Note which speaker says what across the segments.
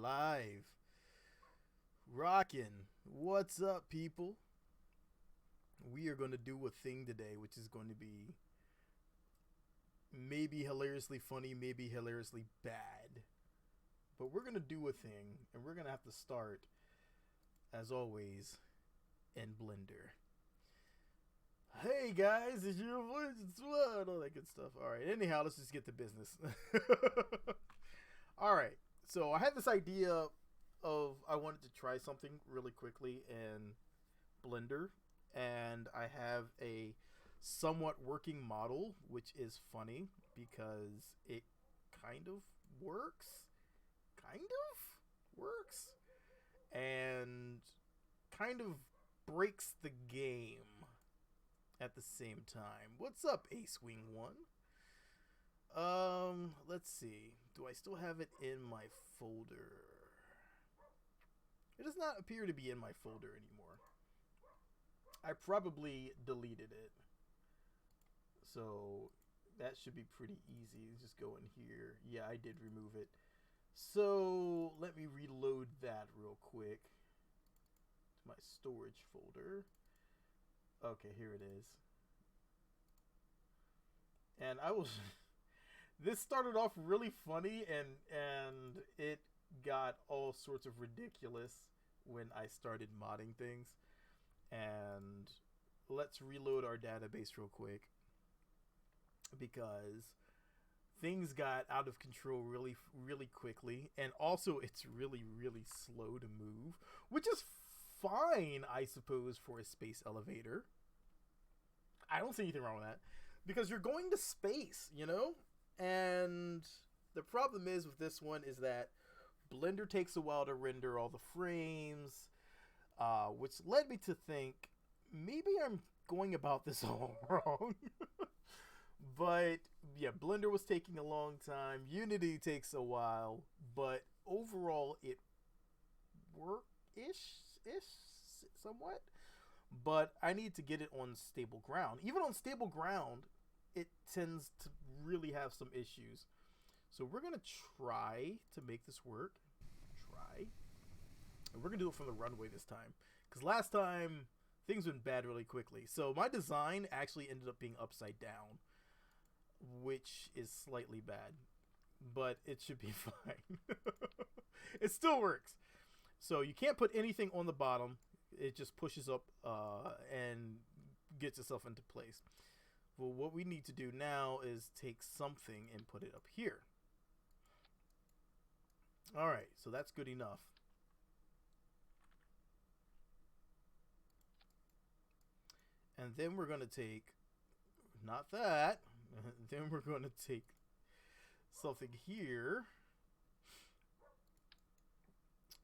Speaker 1: live. Rockin'. What's up, people? We are going to do a thing today, which is going to be maybe hilariously funny, maybe hilariously bad. But we're going to do a thing, and we're going to have to start, as always, in Blender. Hey guys, it's your voice, it's what, all that good stuff. Alright, anyhow, let's just get to business. Alright, so I had this idea of I wanted to try something really quickly in Blender, and I have a somewhat working model, which is funny because it kind of works, and kind of breaks the game at the same time. What's up, Ace Wing 1? Let's see. Do I still have it in my folder? It does not appear to be in my folder anymore. I probably deleted it. So that should be pretty easy. Just go in here. Yeah, I did remove it. So let me reload that real quick to my storage folder. Okay, here it is. And I was this started off really funny, and it got all sorts of ridiculous when I started modding things. And let's reload our database real quick, because things got out of control really quickly, and also it's really slow to move, which is fine, I suppose, for a space elevator. I don't see anything wrong with that, because you're going to space, you know? And the problem is with this one is that Blender takes a while to render all the frames, which led me to think maybe I'm going about this all wrong. But yeah, Blender was taking a long time. Unity takes a while, but overall it worked-ish somewhat. But I need to get it on stable ground. Even on stable ground, it tends to really have some issues. So we're going to try to make this work. And we're going to do it from the runway this time, because last time things went bad really quickly. So my design actually ended up being upside down, which is slightly bad, but it should be fine. It still works. So you can't put anything on the bottom. It just pushes up and gets itself into place. Well, what we need to do now is take something and put it up here. All right, so that's good enough. And then we're going to take, not that, then we're going to take something here.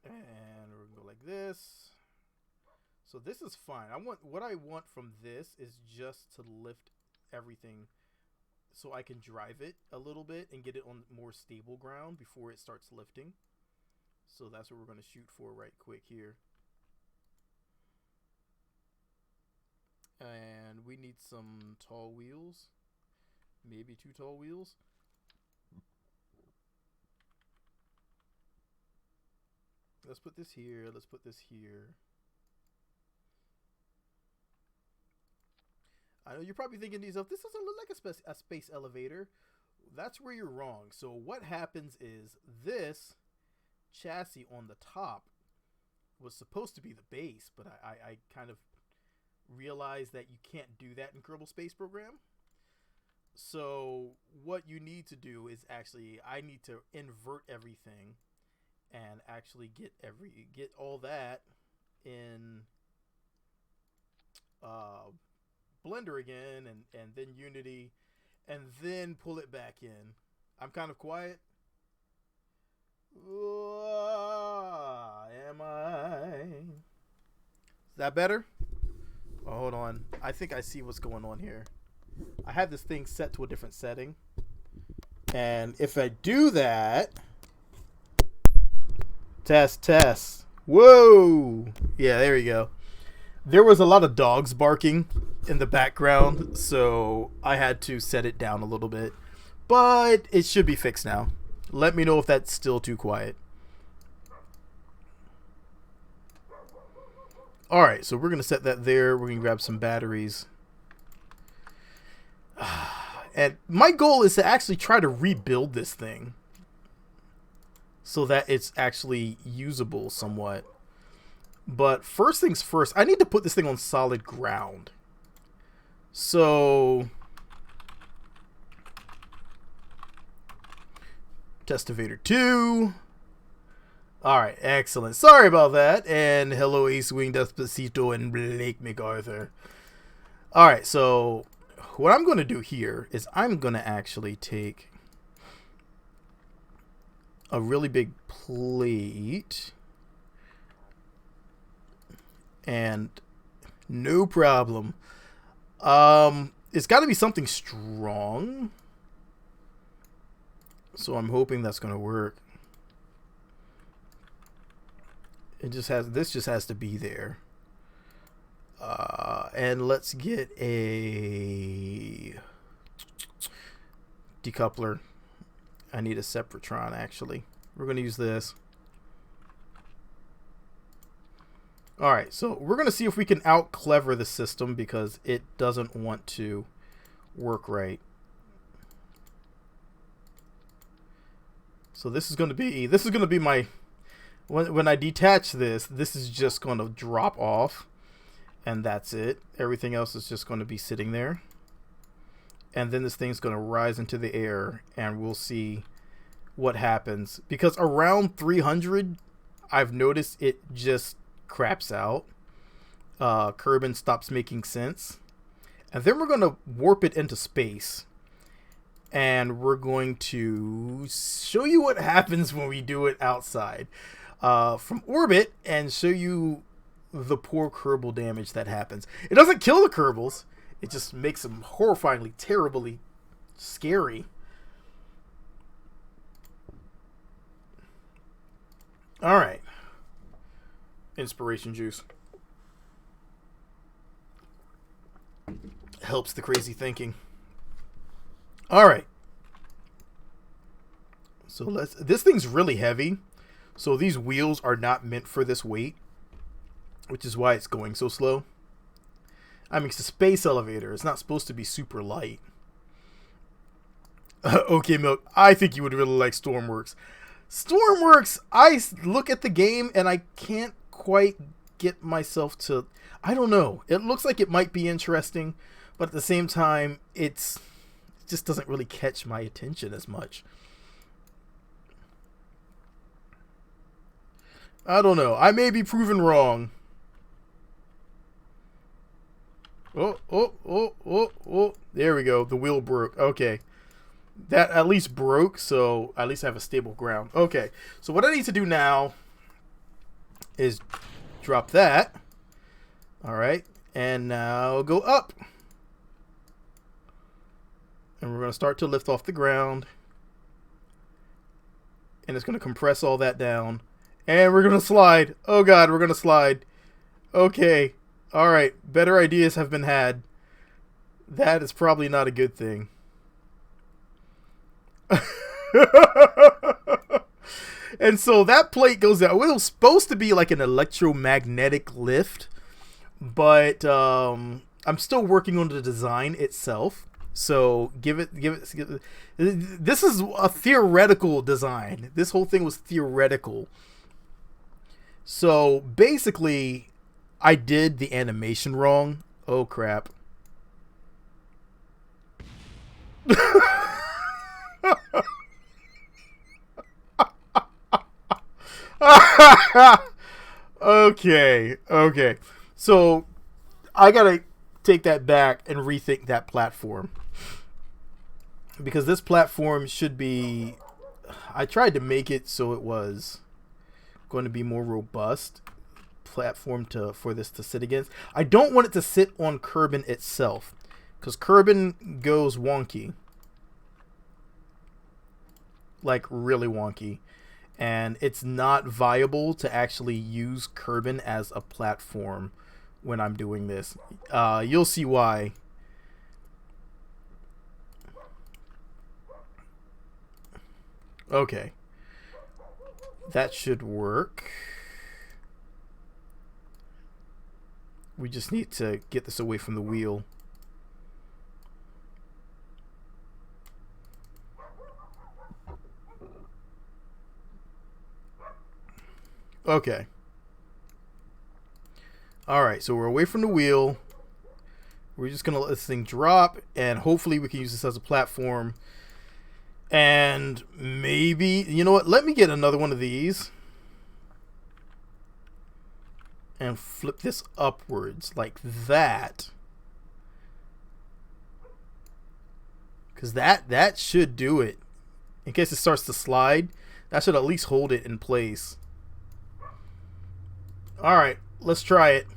Speaker 1: And we're going to go like this. So this is fine. What I want from this is just to lift everything so I can drive it a little bit and get it on more stable ground before it starts lifting. So that's what we're going to shoot for right quick here. And we need some tall wheels. Maybe 2 tall wheels. Let's put this here. Let's put this here. I know you're probably thinking to yourself, this doesn't look like a space elevator. That's where you're wrong. So what happens is this chassis on the top was supposed to be the base, but I kind of realized that you can't do that in Kerbal Space Program. So what you need to do is actually, I need to invert everything and actually get all that in Blender again, and then Unity, and then pull it back in. I'm kind of quiet. Am I? Is that better? Oh, hold on. I think I see what's going on here. I have this thing set to a different setting, and if I do that, test. Whoa! Yeah, there we go. There was a lot of dogs barking in the background, so I had to set it down a little bit. But it should be fixed now. Let me know if that's still too quiet. Alright, so we're going to set that there. We're going to grab some batteries. And my goal is to actually try to rebuild this thing so that it's actually usable somewhat. But first things first, I need to put this thing on solid ground. So, Testivator 2. Alright, excellent. Sorry about that. And hello, Ace Wing, Despacito, and Blake MacArthur. Alright, so what I'm going to do here is I'm going to actually take a really big plate. And no problem. It's got to be something strong. So I'm hoping that's going to work. This just has to be there. And let's get a decoupler. I need a Sepratron actually. We're going to use this. Alright, so we're going to see if we can out-clever the system because it doesn't want to work right. So this is going to be my... When I detach this is just going to drop off. And that's it. Everything else is just going to be sitting there. And then this thing's going to rise into the air and we'll see what happens. Because around 300, I've noticed it just craps out. Kerbin stops making sense. And then we're going to warp it into space. And we're going to show you what happens when we do it outside. From orbit and show you the poor Kerbal damage that happens. It doesn't kill the Kerbals. It just makes them horrifyingly, terribly scary. Alright. Inspiration juice. Helps the crazy thinking. Alright. So this thing's really heavy. So these wheels are not meant for this weight. Which is why it's going so slow. I mean, it's a space elevator. It's not supposed to be super light. Okay, Milk. I think you would really like Stormworks. Stormworks, I look at the game and I can't quite get myself to... I don't know. It looks like it might be interesting. But at the same time, it just doesn't really catch my attention as much. I don't know. I may be proven wrong. Oh. There we go. The wheel broke. Okay. That at least broke, so at least I have a stable ground. Okay. So what I need to do now is drop that. Alright. And now go up. And we're going to start to lift off the ground. And it's going to compress all that down. And we're going to slide. Oh god, we're going to slide. Okay. Alright, better ideas have been had. That is probably not a good thing. And so that plate goes down. It was supposed to be like an electromagnetic lift. But I'm still working on the design itself. So give it. This is a theoretical design. This whole thing was theoretical. So basically... I did the animation wrong. Oh, crap. Okay. So, I gotta take that back and rethink that platform. Because this platform should be... I tried to make it so it was going to be more robust. Platform for this to sit against. I don't want it to sit on Kerbin itself because Kerbin goes wonky, like really wonky, and it's not viable to actually use Kerbin as a platform when I'm doing this. You'll see why. Okay, that should work. We just need to get this away from the wheel. Okay. Alright, so we're away from the wheel. We're just going to let this thing drop, and hopefully we can use this as a platform. And maybe, you know what, let me get another one of these. And flip this upwards like that. Because that should do it. In case it starts to slide, that should at least hold it in place. Alright, let's try it.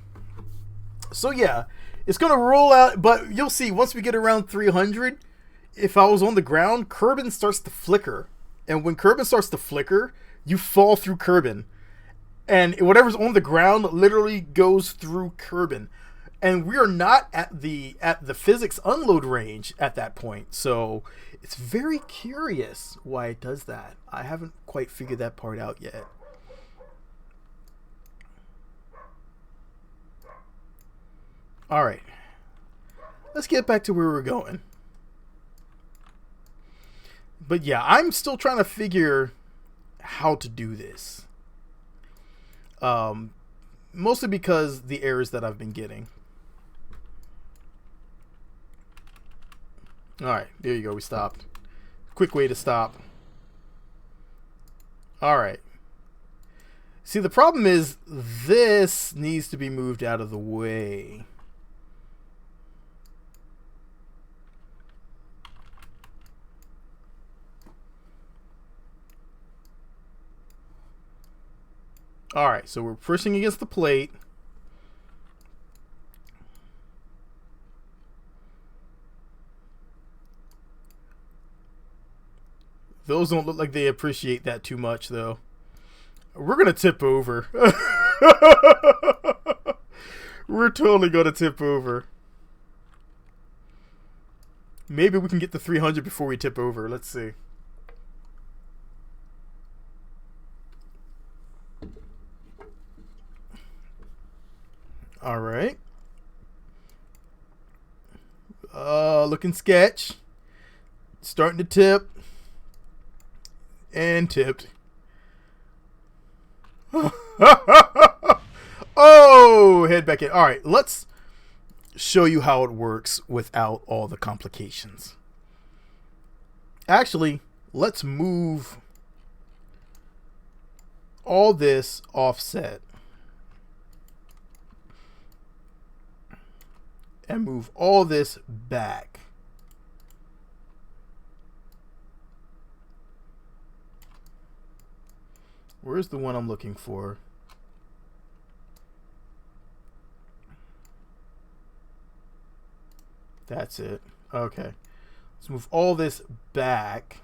Speaker 1: So yeah, it's going to roll out, but you'll see once we get around 300, if I was on the ground, Kerbin starts to flicker. And when Kerbin starts to flicker, you fall through Kerbin. And whatever's on the ground literally goes through Kerbin. And we are not at the physics unload range at that point. So it's very curious why it does that. I haven't quite figured that part out yet. Alright. Let's get back to where we're going. But yeah, I'm still trying to figure how to do this. Mostly because the errors that I've been getting. Alright, there you go, we stopped. Quick way to stop. Alright. See, the problem is this needs to be moved out of the way. Alright, so we're pushing against the plate. Those don't look like they appreciate that too much, though. We're going to tip over. We're totally going to tip over. Maybe we can get to 300 before we tip over. Let's see. All right. Looking sketch. Starting to tip. And tipped. Oh, head back in. All right, let's show you how it works without all the complications. Actually, let's move all this offset. And move all this back. Where's the one I'm looking for? That's it. Okay. Let's move all this back.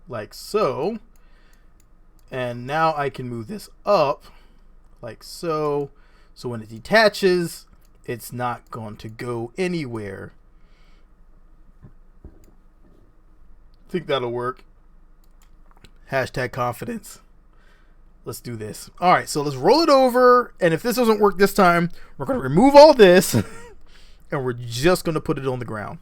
Speaker 1: Like so. And now I can move this up. Like so. So when it detaches, it's not going to go anywhere. Think that'll work. Hashtag confidence. Let's do this. All right, so let's roll it over. And if this doesn't work this time, we're going to remove all this. And we're just going to put it on the ground.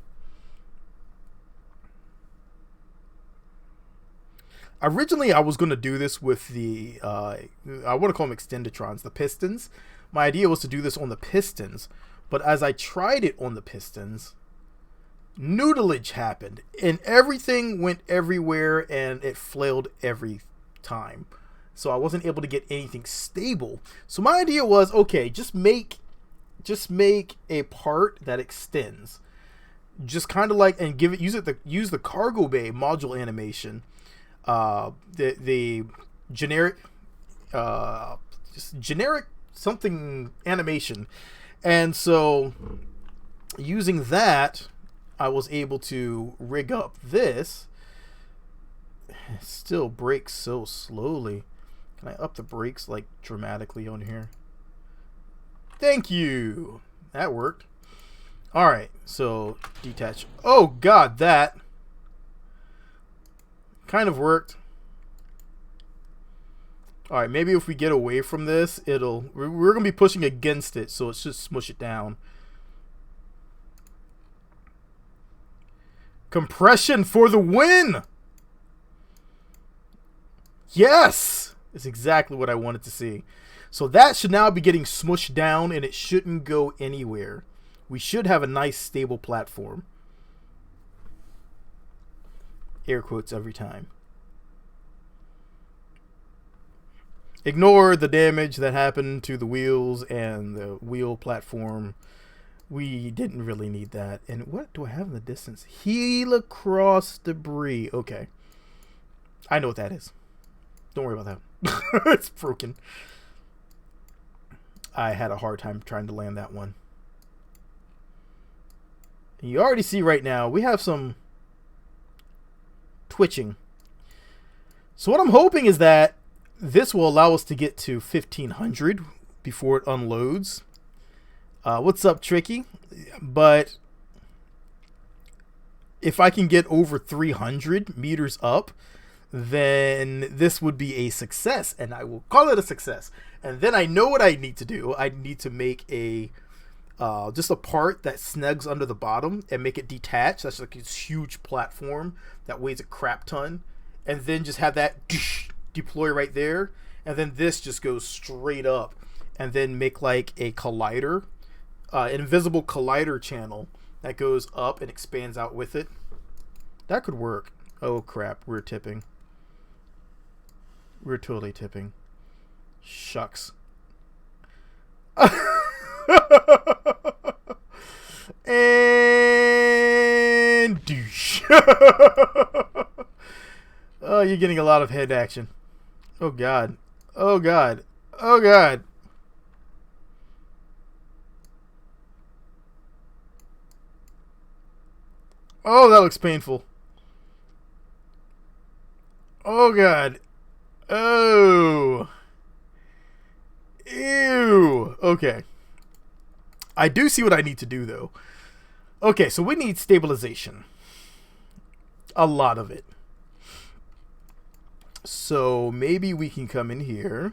Speaker 1: Originally, I was going to do this with the, I want to call them extendotrons, the pistons. My idea was to do this on the pistons. But as I tried it on the pistons, noodleage happened. And everything went everywhere and it flailed every time. So I wasn't able to get anything stable. So my idea was, okay, just make a part that extends. Just kind of like, and use the cargo bay module animation. The generic, just generic something animation. And so using that, I was able to rig up this. It still brakes so slowly. Can I up the brakes like dramatically on here? Thank you. That worked. All right, so detach. Oh God, that kind of worked. All right, maybe if we get away from this, we're gonna be pushing against it, so let's just smush it down. Compression for the win! Yes! It's exactly what I wanted to see. So that should now be getting smushed down, and it shouldn't go anywhere. We should have a nice stable platform. Air quotes every time. Ignore the damage that happened to the wheels and the wheel platform. We didn't really need that. And what do I have in the distance? Helicross debris. Okay. I know what that is. Don't worry about that. It's broken. I had a hard time trying to land that one. And you already see right now, we have some twitching. So what I'm hoping is that this will allow us to get to 1500 before it unloads. What's up, Tricky? But if I can get over 300 meters up, then this would be a success, and I will call it a success. And then I know what I need to do. I need to make a just a part that snugs under the bottom and make it detached. That's like this huge platform that weighs a crap ton, and then just have that deploy right there, and then this just goes straight up, and then make like a collider, an invisible collider channel that goes up and expands out with it. That could work. Oh crap, we're tipping. We're totally tipping. Shucks. And douche. Oh, you're getting a lot of head action. Oh god. Oh god. Oh god. Oh, that looks painful. Oh god. Oh. Ew. Okay. I do see what I need to do though. Okay, so we need stabilization. A lot of it. So maybe we can come in here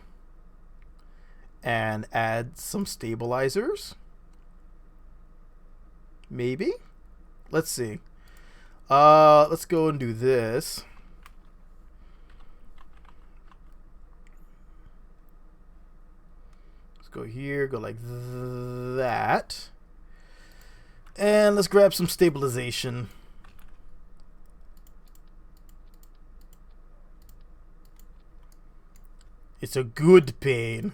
Speaker 1: and add some stabilizers. Maybe? Let's see. Let's go and do this. Let's go here, go like that. And let's grab some stabilization. It's a good pain.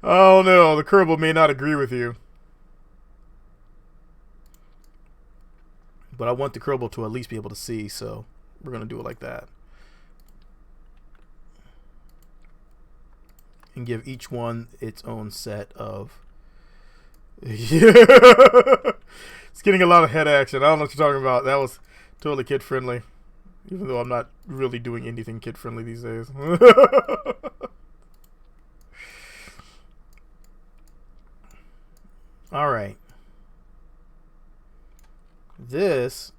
Speaker 1: Oh no, the Kerbal may not agree with you. But I want the Kerbal to at least be able to see, so we're going to do it like that. And give each one its own set of... It's getting a lot of head action. I don't know what you're talking about. That was totally kid-friendly. Even though I'm not really doing anything kid-friendly these days. Alright. This...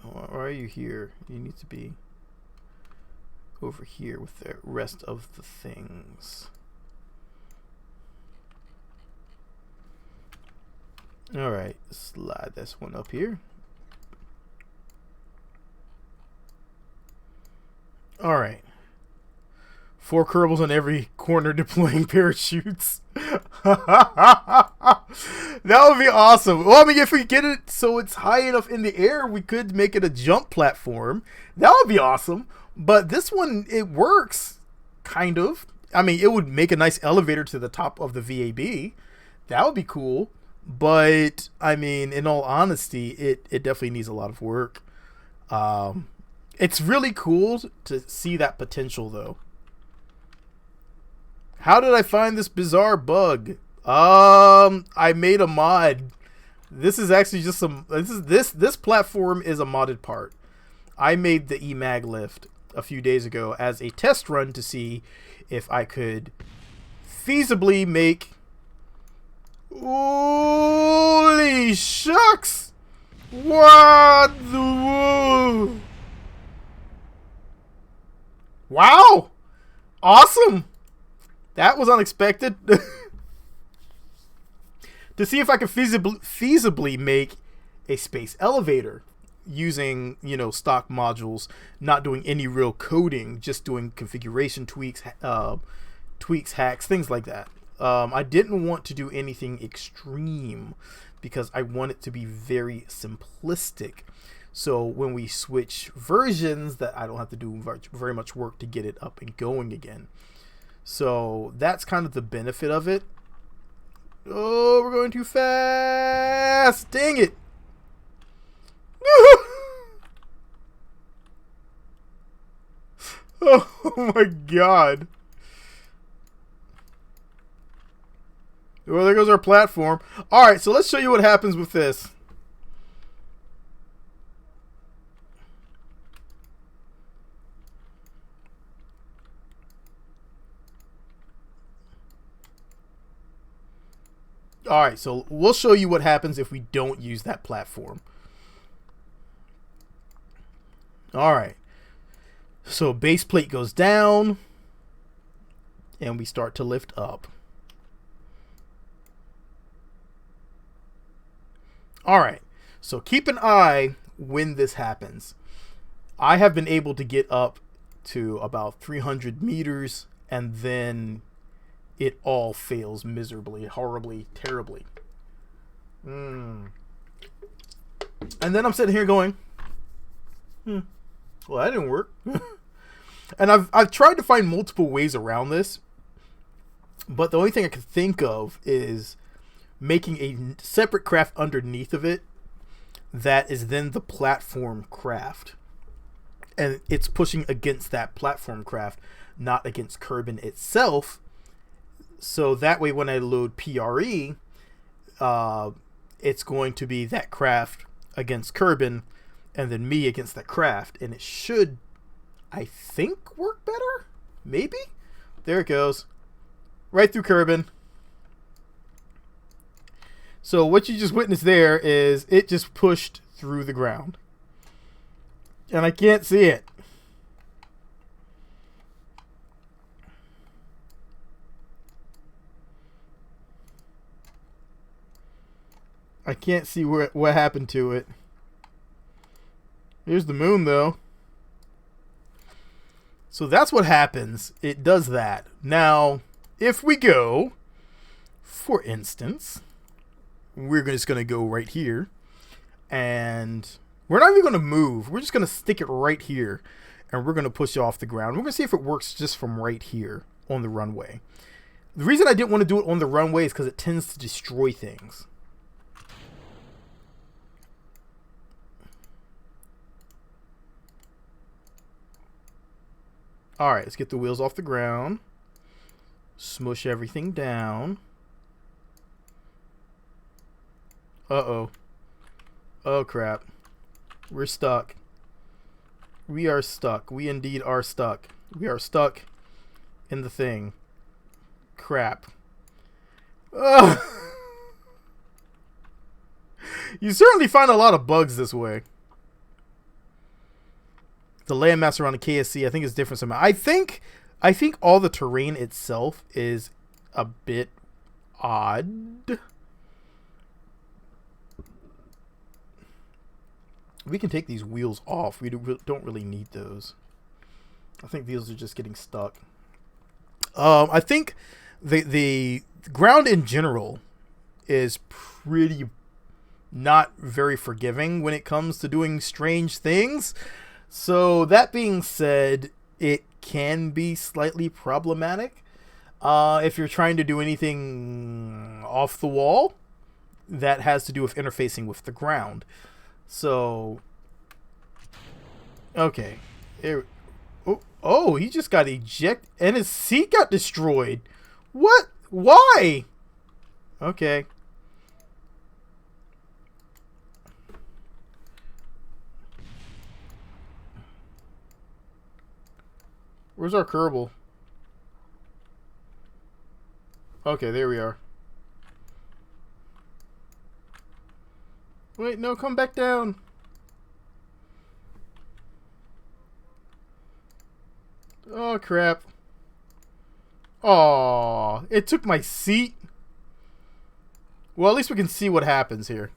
Speaker 1: Why are you here? You need to be over here with the rest of the things. Alright, slide this one up here. Alright. 4 Kerbals on every corner deploying parachutes. That would be awesome. Well, I mean, if we get it so it's high enough in the air, we could make it a jump platform. That would be awesome. But this one, it works, kind of. I mean, it would make a nice elevator to the top of the VAB. That would be cool. But, I mean, in all honesty, it definitely needs a lot of work. It's really cool to see that potential, though. How did I find this bizarre bug? I made a mod. This is actually just some... This platform is a modded part. I made the EMAG lift a few days ago as a test run to see if I could feasibly make... Holy shucks! What the... Wow! Awesome! That was unexpected. To see if I could feasibly make a space elevator using, stock modules, not doing any real coding, just doing configuration tweaks, hacks, things like that. I didn't want to do anything extreme because I want it to be very simplistic. So when we switch versions, that I don't have to do very much work to get it up and going again. So that's kind of the benefit of it. Oh, we're going too fast. Dang it. Oh my god. Well, there goes our platform. Alright, so let's show you what happens with this. Alright, so we'll show you what happens if we don't use that platform. Alright. So base plate goes down. And we start to lift up. Alright. So keep an eye when this happens. I have been able to get up to about 300 meters. And then it all fails miserably, horribly, terribly. And then I'm sitting here going, well, that didn't work. And I've tried to find multiple ways around this, but the only thing I could think of is making a separate craft underneath of it that is then the platform craft. And it's pushing against that platform craft, not against Kerbin itself. So that way when I load PRE, it's going to be that craft against Kerbin and then me against that craft. And it should, I think, work better? Maybe? There it goes. Right through Kerbin. So what you just witnessed there is it just pushed through the ground. And I can't see it. I can't see what happened to it. Here's the moon, though. So that's what happens. It does that. Now, if we go, for instance, we're just going to go right here. And we're not even going to move. We're just going to stick it right here. And we're going to push it off the ground. We're going to see if it works just from right here on the runway. The reason I didn't want to do it on the runway is because it tends to destroy things. Alright, let's get the wheels off the ground. Smush everything down. Uh-oh. Oh, crap. We're stuck. We are stuck. We indeed are stuck. We are stuck in the thing. Crap. Ugh. You certainly find a lot of bugs this way. The landmass around the KSC, I think, is different somehow. I think all the terrain itself is a bit odd. We can take these wheels off. We don't really need those. I think these are just getting stuck. I think the ground in general is pretty not very forgiving when it comes to doing strange things. So that being said, it can be slightly problematic if you're trying to do anything off the wall that has to do with interfacing with the ground. So, okay. Oh, he just got ejected and his seat got destroyed. What? Why? Okay. Where's our Kerbal? Okay, there we are. Wait, no, come back down. Oh, crap. Oh, it took my seat. Well, at least we can see what happens here.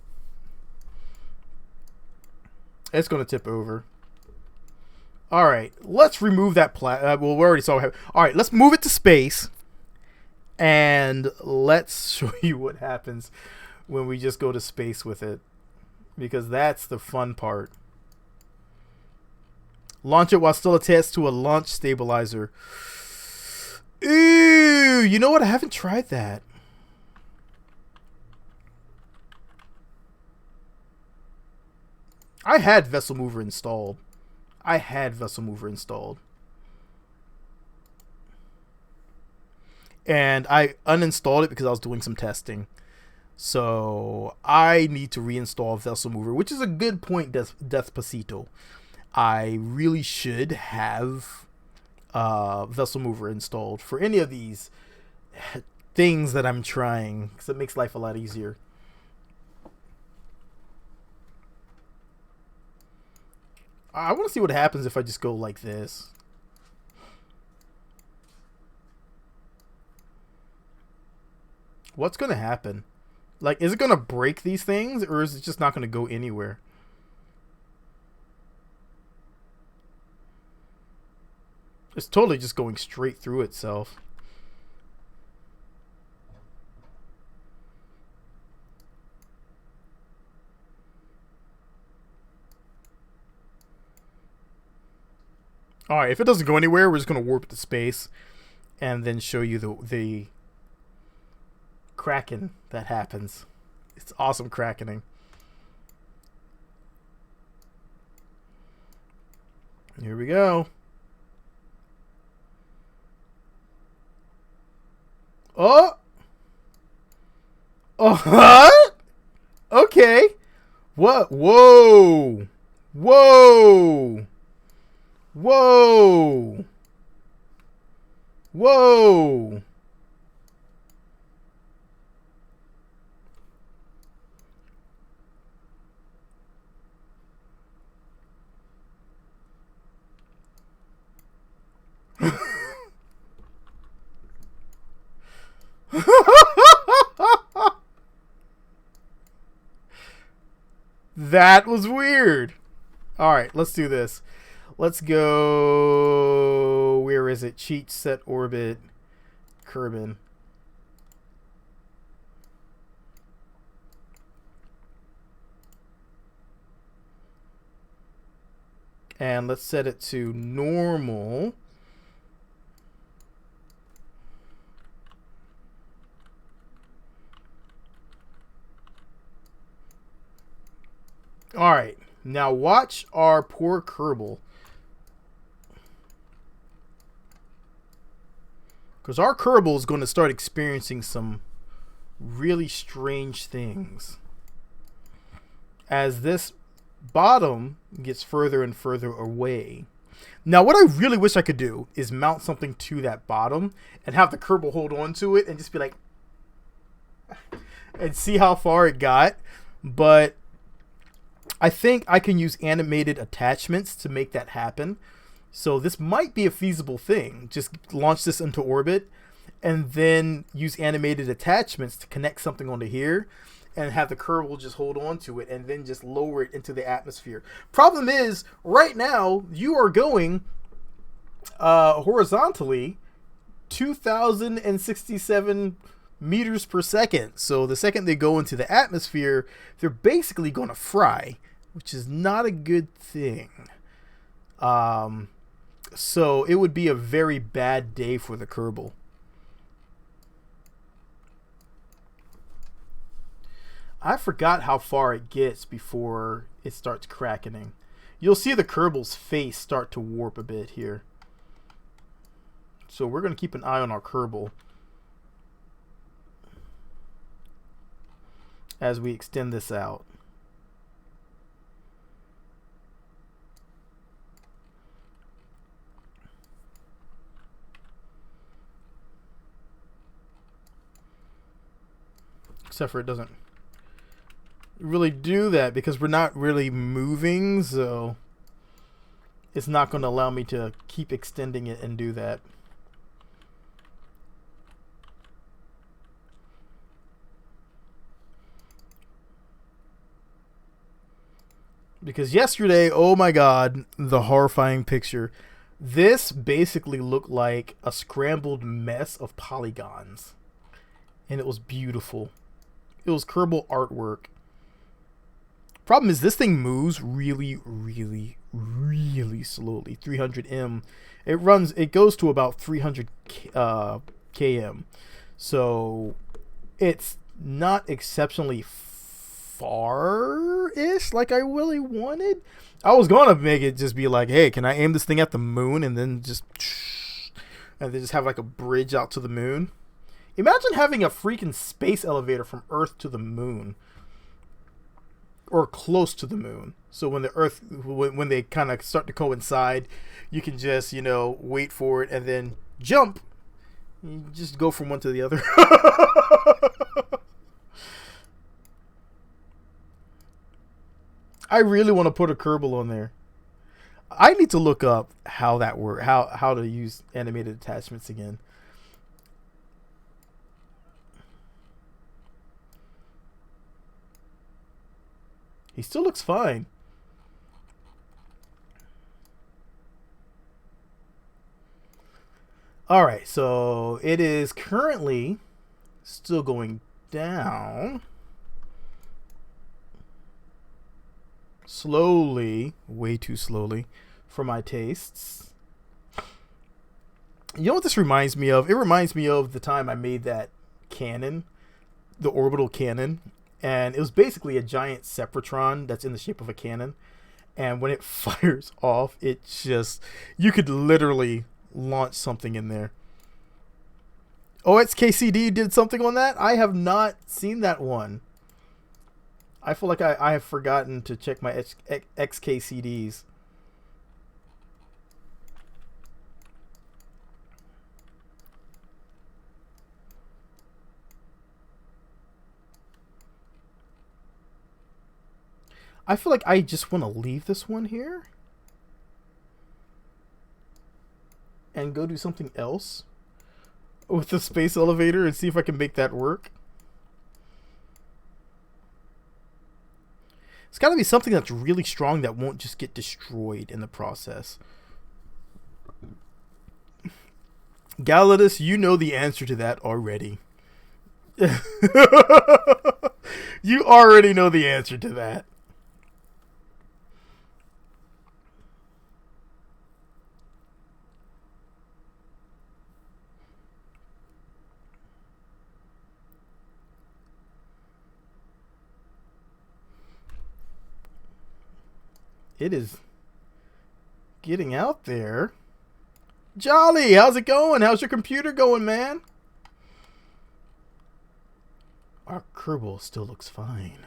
Speaker 1: It's going to tip over. All right, let's remove that well, we already saw it. All right, let's move it to space. And let's show you what happens when we just go to space with it. Because that's the fun part. Launch it while still attached to a launch stabilizer. Ooh, you know what? I haven't tried that. I had Vessel Mover installed. And I uninstalled it because I was doing some testing. So I need to reinstall Vessel Mover, which is a good point, Despacito. I really should have Vessel Mover installed for any of these things that I'm trying, because it makes life a lot easier. I want to see what happens if I just go like this. What's going to happen? Like, is it going to break these things, or is it just not going to go anywhere? It's totally just going straight through itself. Alright, if it doesn't go anywhere, we're just going to warp it to space and then show you the kraken that happens. It's awesome krakening. Here we go. Oh! Oh, what? Okay. What? Whoa! Whoa! Whoa! Whoa! That was weird. All right, let's do this. Let's go. Where is it? Cheat, set, orbit, Kerbin. And let's set it to normal. All right, now watch our poor Kerbal. Because our Kerbal is going to start experiencing some really strange things as this bottom gets further and further away. Now, what I really wish I could do is mount something to that bottom and have the Kerbal hold on to it and just be like, and see how far it got. But I think I can use animated attachments to make that happen. So this might be a feasible thing. Just launch this into orbit and then use animated attachments to connect something onto here and have the Kerbal just hold on to it and then just lower it into the atmosphere. Problem is, right now, you are going horizontally 2,067 meters per second. So the second they go into the atmosphere, they're basically going to fry, which is not a good thing. So it would be a very bad day for the Kerbal. I forgot how far it gets before it starts crackening. You'll see the Kerbal's face start to warp a bit here. So we're going to keep an eye on our Kerbal as we extend this out. Except for it doesn't really do that because we're not really moving, so it's not going to allow me to keep extending it and do that. Because yesterday, oh my god, the horrifying picture. This basically looked like a scrambled mess of polygons. And it was beautiful. It was Kerbal artwork. Problem is, this thing moves really, really, really slowly. 300 m. It goes to about 300 km. So it's not exceptionally far-ish like I really wanted. I was gonna make it just be like, hey, can I aim this thing at the moon and then just have like a bridge out to the moon? Imagine having a freaking space elevator from Earth to the moon, or close to the moon. So when when they kind of start to coincide, you can just, wait for it and then jump. You just go from one to the other. I really want to put a Kerbal on there. I need to look up how that works, how to use animated attachments again. He still looks fine. Alright, so it is currently still going down. Slowly, way too slowly for my tastes. You know what this reminds me of? It reminds me of the time I made that cannon, the orbital cannon. And it was basically a giant Sepratron that's in the shape of a cannon. And when it fires off, you could literally launch something in there. OXKCD did something on that? I have not seen that one. I feel like I have forgotten to check my XKCDs. I feel like I just want to leave this one here and go do something else with the space elevator and see if I can make that work. It's got to be something that's really strong that won't just get destroyed in the process. Galadus, you know the answer to that already. You already know the answer to that. It is getting out there. Jolly, how's it going? How's your computer going, man? Our Kerbal still looks fine.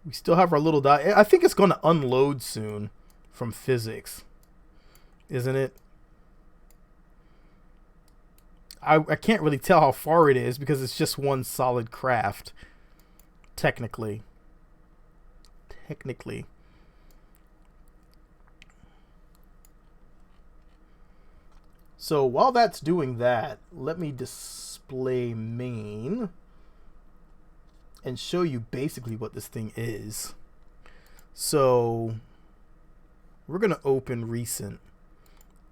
Speaker 1: We still have our little die. I think it's going to unload soon from physics. Isn't it? I can't really tell how far it is because it's just one solid craft. Technically. So while that's doing that, let me display main and show you basically what this thing is. So we're going to open recent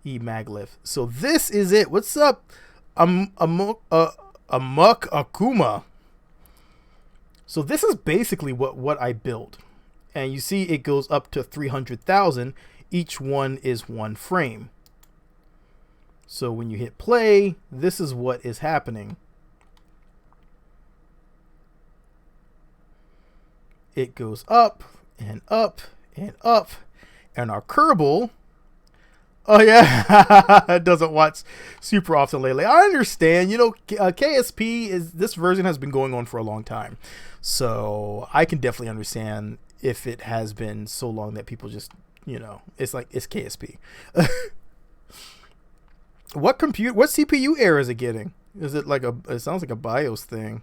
Speaker 1: eMaglev. So this is it. What's up? Amok Akuma. So this is basically what I built. And you see it goes up to 300,000. Each one is one frame. So when you hit play, this is what is happening. It goes up and up and up. And our Kerbal, oh yeah, it doesn't watch super often lately. I understand, KSP this version has been going on for a long time. So I can definitely understand if it has been so long that people just, it's KSP. What CPU error is it getting? Is it it sounds like a BIOS thing.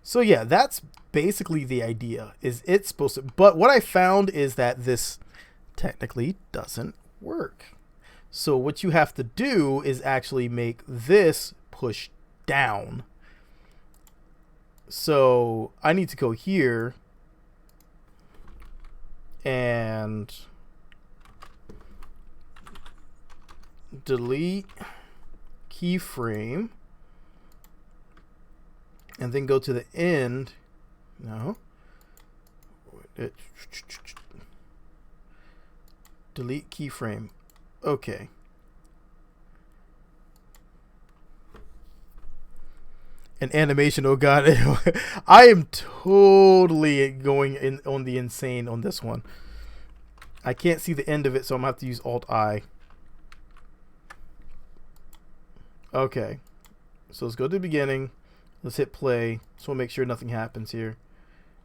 Speaker 1: So yeah, that's basically the idea. Is it's supposed to, but what I found is that this technically doesn't work. So what you have to do is actually make this push down. So I need to go here and delete keyframe and then go to the end. No. Delete keyframe. Okay. An animation. Oh god. I am totally going in on the insane on this one. I can't see the end of it, so I'm gonna have to use Alt I. Okay. So let's go to the beginning. Let's hit play. So we'll make sure nothing happens here.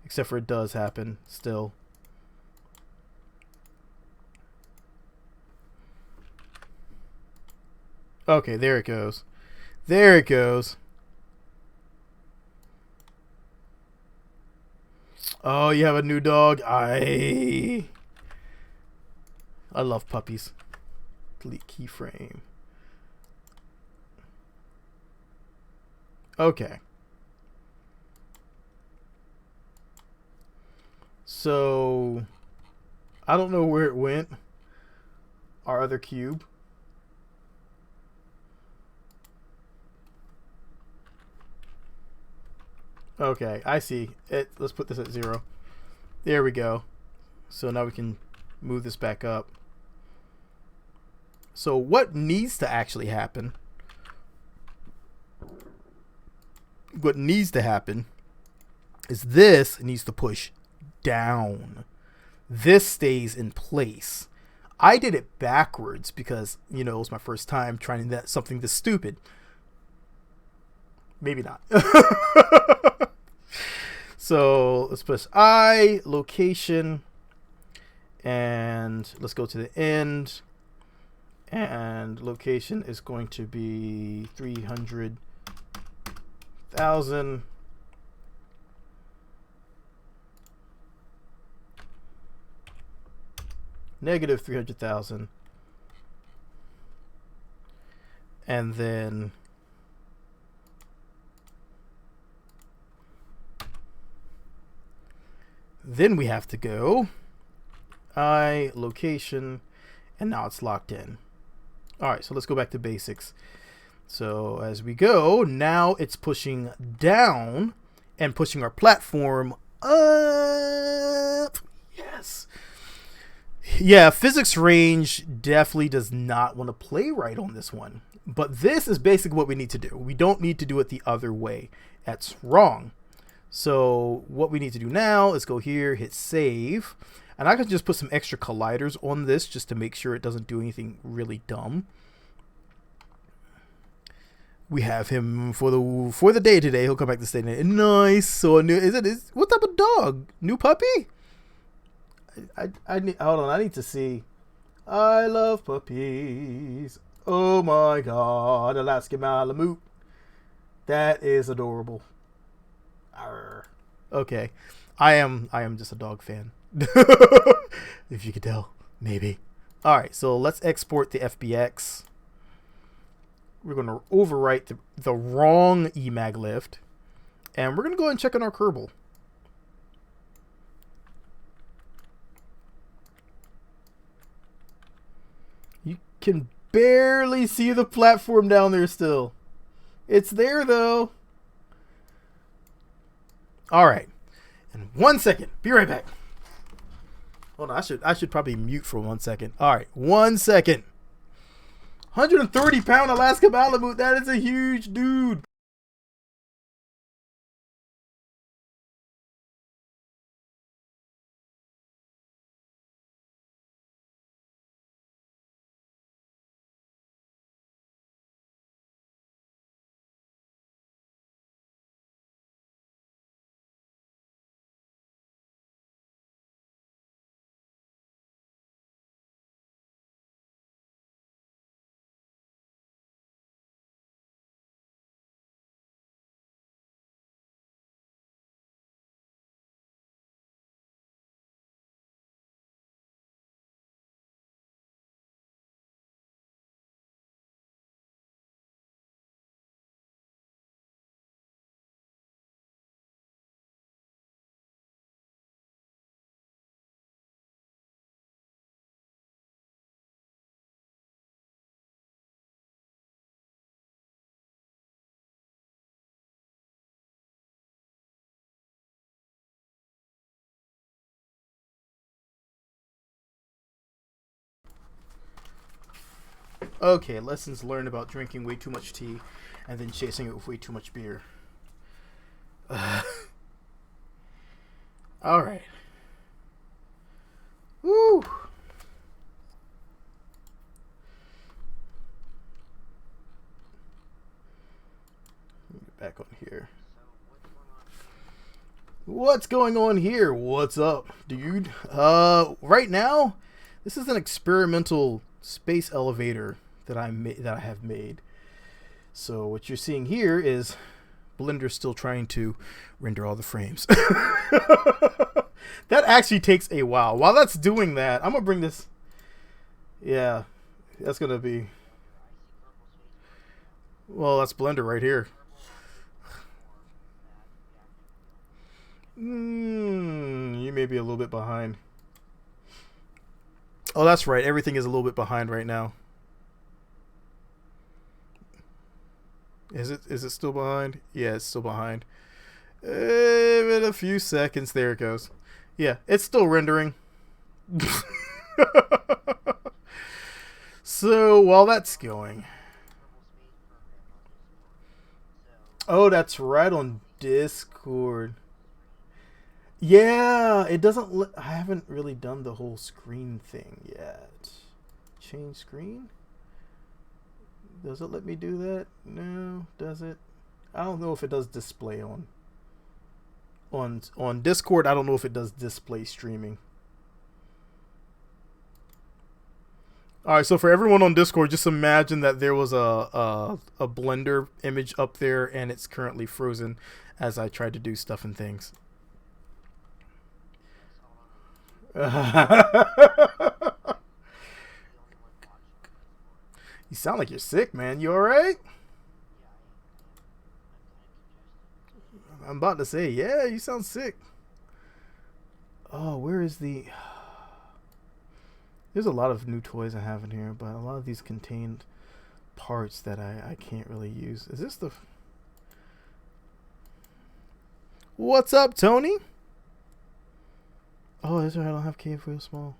Speaker 1: Except for it does happen still. Okay, there it goes. There it goes. Oh, you have a new dog. I love puppies. Delete keyframe. Okay. So I don't know where it went. Our other cube. Okay, I see. Let's put this at 0. There we go. So now we can move this back up. So what needs to actually happen? What needs to happen is this needs to push down. This stays in place. I did it backwards because, you know, it was my first time trying something this stupid. Maybe not. So let's push I, location, and let's go to the end. And location is going to be 300,000. Negative 300,000. And then we have to go I, location, and now it's locked in. All right, so let's go back to basics. So as we go, now it's pushing down and pushing our platform up. Yes. Yeah, physics range definitely does not want to play right on this one. But this is basically what we need to do. We don't need to do it the other way. That's wrong. So what we need to do now is go here, hit save. And I can just put some extra colliders on this just to make sure it doesn't do anything really dumb. We have him for the day today. He'll come back to stay. Nice. So new. What type of dog? New puppy? I need, hold on. I need to see. I love puppies. Oh my god, Alaska Malamute. That is adorable. Arr. Okay, I am just a dog fan. If you could tell, maybe. All right, so let's export the FBX. We're going to overwrite the wrong emag lift, and we're going to go ahead and check on our Kerbal. You can barely see the platform down there still. It's there though. All right, in 1 second. Be right back. Hold on, I should probably mute for 1 second. All right, 1 second. 130-pound Alaska Malamute. That is a huge dude. Okay, lessons learned about drinking way too much tea and then chasing it with way too much beer. All right. Woo. Get back on here. What's going on here? What's up, dude? Right now, this is an experimental space elevator that I have made. So what you're seeing here is Blender still trying to render all the frames. That actually takes a while. While that's doing that, I'm gonna bring this. Yeah, that's gonna be. Well, that's Blender right here. You may be a little bit behind. Oh, that's right. Everything is a little bit behind right now. Is it still behind? Yeah, it's still behind. In a few seconds, there it goes. Yeah, it's still rendering. So while that's going, oh, that's right, on Discord. Yeah, it doesn't. I haven't really done the whole screen thing yet. Change screen. Does it let me do that? No, does it? I don't know if it does display on Discord. I don't know if it does display streaming. All right, so for everyone on Discord, just imagine that there was a Blender image up there, and it's currently frozen as I tried to do stuff and things. You sound like you're sick, man. You all right? I'm about to say, yeah, you sound sick. Oh, where is the... There's a lot of new toys I have in here, but a lot of these contained parts that I can't really use. Is this the... What's up, Tony? Oh, that's right. I don't have cave real small.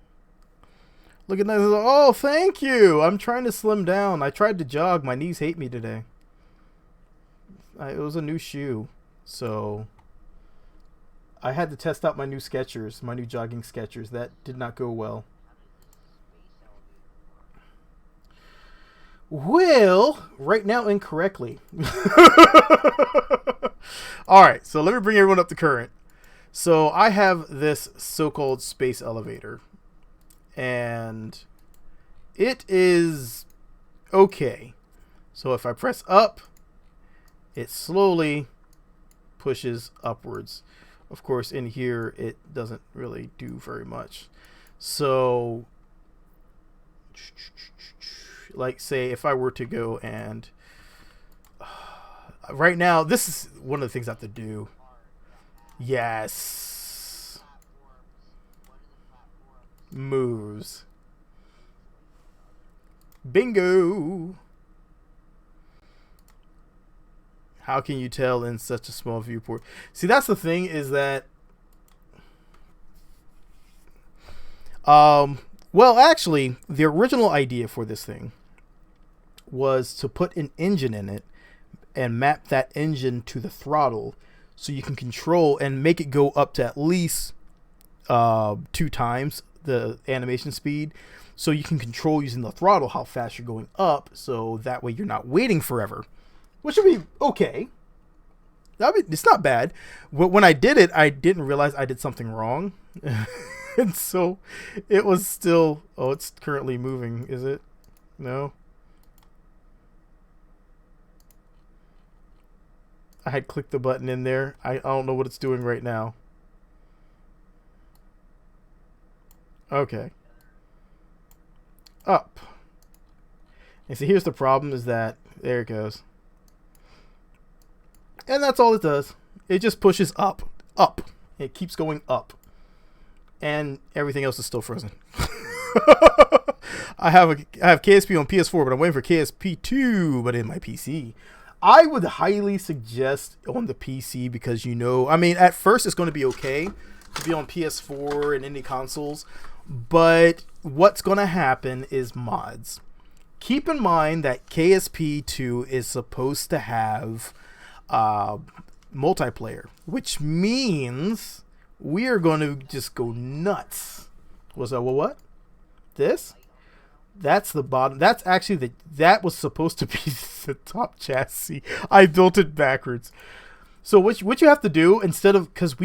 Speaker 1: Look at that. Oh, thank you. I'm trying to slim down. I tried to jog. My knees hate me today. It was a new shoe, so I had to test out my new Skechers, my new jogging Skechers. That did not go well. Well, right now incorrectly. All right, so let me bring everyone up to current. So I have this so-called space elevator, and it is okay. So if I press up, it slowly pushes upwards. Of course, in here, it doesn't really do very much. So, like, say, if I were to go and... right now, this is one of the things I have to do. Yes. Moves. Bingo. How can you tell in such a small viewport? See, that's the thing, is that well, actually, the original idea for this thing was to put an engine in it and map that engine to the throttle, so you can control and make it go up to at least 2 times the animation speed, so you can control using the throttle how fast you're going up, so that way you're not waiting forever, which would be okay. I mean, it's not bad. When I did it, I didn't realize I did something wrong. And so it was still... Oh, it's currently moving, is it? No? I had clicked the button in there. I don't know what it's doing right now. Okay. Up. And see, here's the problem, is that... There it goes. And that's all it does. It just pushes up. Up. It keeps going up. And everything else is still frozen. I have KSP on PS4, but I'm waiting for KSP2, but in my PC. I would highly suggest on the PC, because, you know, I mean, at first it's going to be okay to be on PS4 and indie consoles, but what's going to happen is mods. keep in mind that KSP2 is supposed to have multiplayer, which means we are going to just go nuts. Was that what? This? That's the bottom. That's actually that was supposed to be the top chassis. I built it backwards. So what you have to do instead of, because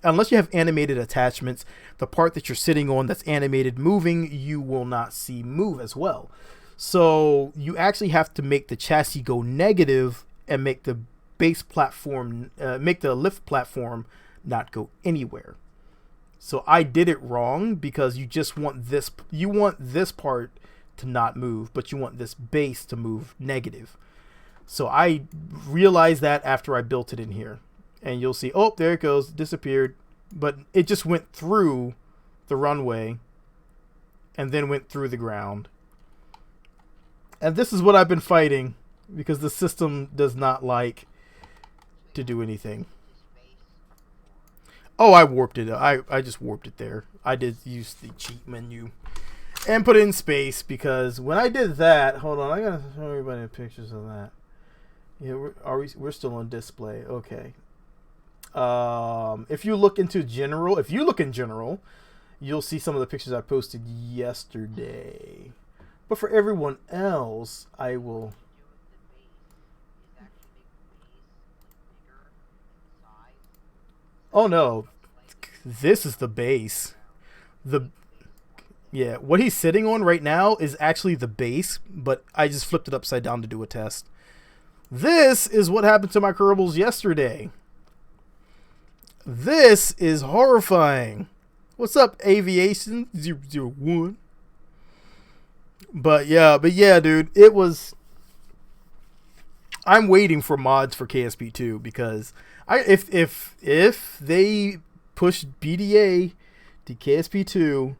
Speaker 1: unless you have animated attachments, the part that you're sitting on that's animated moving, you will not see move as well. So you actually have to make the chassis go negative and make the base platform, make the lift platform not go anywhere. So I did it wrong because you just want this, you want this part to not move, but you want this base to move negative. So I realized that after I built it in here. And you'll see, oh, there it goes, disappeared. But it just went through the runway and then went through the ground. And this is what I've been fighting because the system does not like to do anything. Oh, I warped it. I just warped it there. I did use the cheat menu and put it in space because when I did that, hold on, I gotta show everybody pictures of that. Yeah, we're still on display. Okay. If you look in general, you'll see some of the pictures I posted yesterday. But for everyone else, I will. Oh no, this is the base. Yeah, what he's sitting on right now is actually the base, but I just flipped it upside down to do a test. This is what happened to my Kerbals yesterday. This is horrifying. What's up, Aviation 001? But yeah, dude, it was. I'm waiting for mods for KSP2 because if they push BDA to KSP2,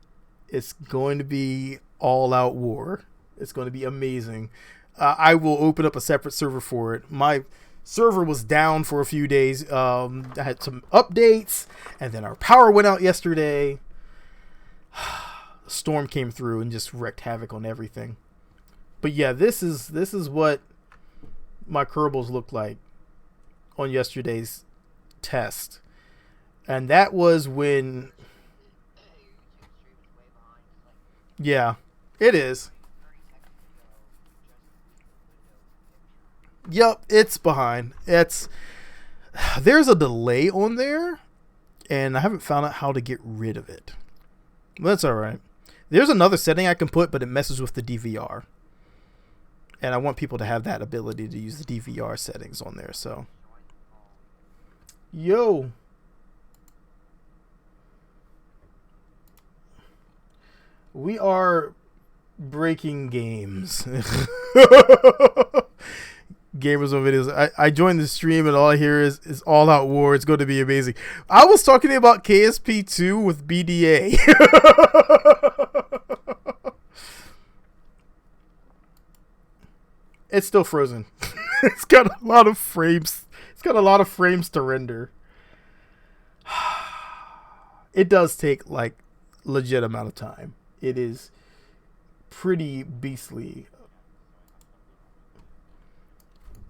Speaker 1: it's going to be all out war. It's going to be amazing. I will open up a separate server for it. My server was down for a few days. I had some updates, and then our power went out yesterday. A storm came through and just wreaked havoc on everything. But yeah, this is what my Kerbals looked like on yesterday's test. And that was when... Yeah, it is. Yep, it's behind. There's a delay on there, and I haven't found out how to get rid of it. That's all right. There's another setting I can put, but it messes with the DVR. And I want people to have that ability to use the DVR settings on there, so. Yo. We are breaking games. Gamers on videos. I joined the stream and all I hear is all out war. It's going to be amazing. I was talking about KSP2 with BDA. It's still frozen. It's got a lot of frames. It's got a lot of frames to render. It does take like legit amount of time. It is pretty beastly.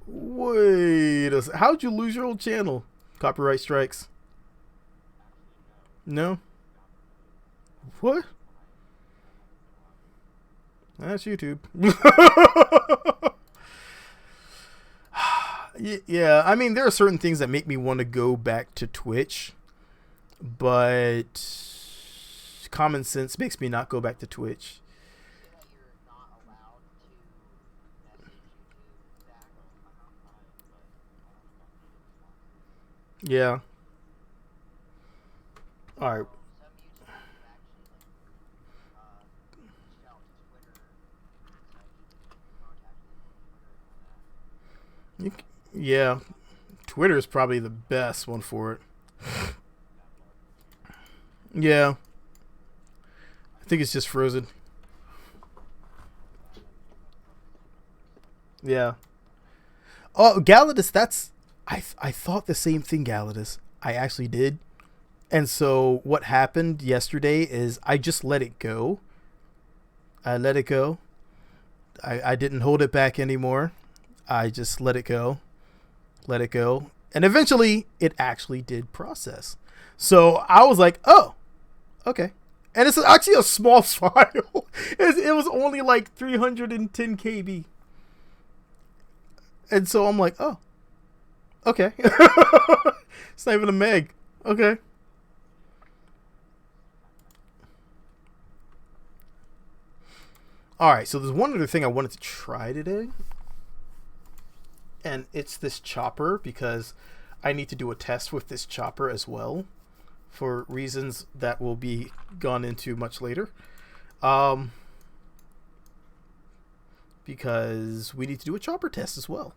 Speaker 1: Wait a second. How'd you lose your old channel? Copyright strikes. No? What? That's YouTube. Yeah, I mean, there are certain things that make me want to go back to Twitch, but common sense makes me not go back to Twitch. Yeah. All right. Yeah. Twitter is probably the best one for it. Yeah. I think it's just frozen. Yeah. Oh, Galadus, that's... I thought the same thing, Galadus. I actually did. And so what happened yesterday is I just let it go. I let it go. I didn't hold it back anymore. I just let it go. Let it go. And eventually, it actually did process. So I was like, oh, okay. And it's actually a small file. It was only like 310 KB. And so I'm like, oh, okay. It's not even a meg. Okay. All right, so there's one other thing I wanted to try today. And it's this chopper, because I need to do a test with this chopper as well for reasons that will be gone into much later. Because we need to do a chopper test as well.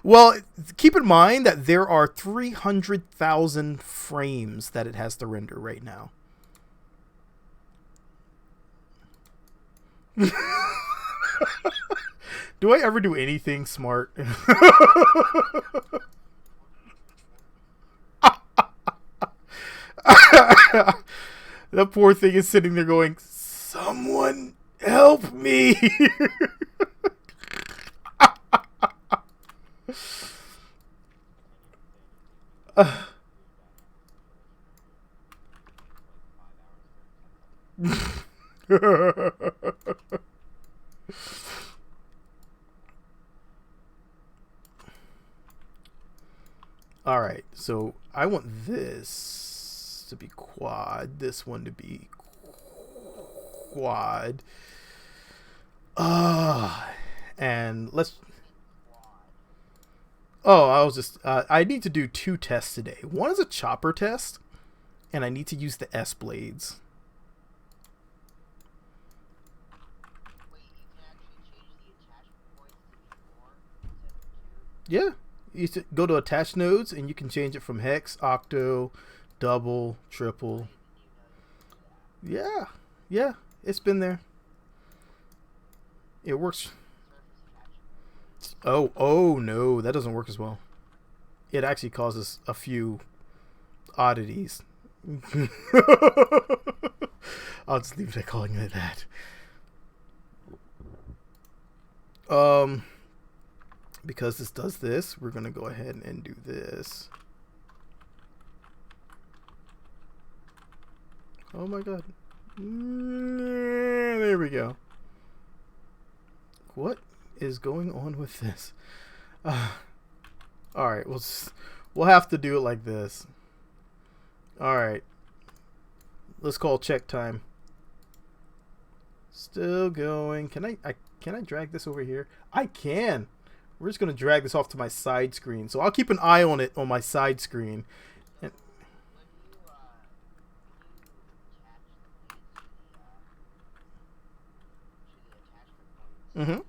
Speaker 1: Well, keep in mind that there are 300,000 frames that it has to render right now. Do I ever do anything smart? The poor thing is sitting there going, someone help me. All right, so I want this to be quad, this one to be quad. And let's. Oh, I was just. I need to do 2 tests today. One is a chopper test, and I need to use the S blades. Yeah, you go to attach nodes, and you can change it from hex, octo, double, triple. Yeah, it's been there. It works. Oh no, that doesn't work as well. It actually causes a few oddities. I'll just leave it at calling it that. Because this does this, we're gonna go ahead and do this. Oh my god. There we go. What is going on with this? Alright, we'll have to do it like this. Alright. Let's call check time. Still going. Can I drag this over here? I can. We're just going to drag this off to my side screen. So I'll keep an eye on it on my side screen. And mm-hmm.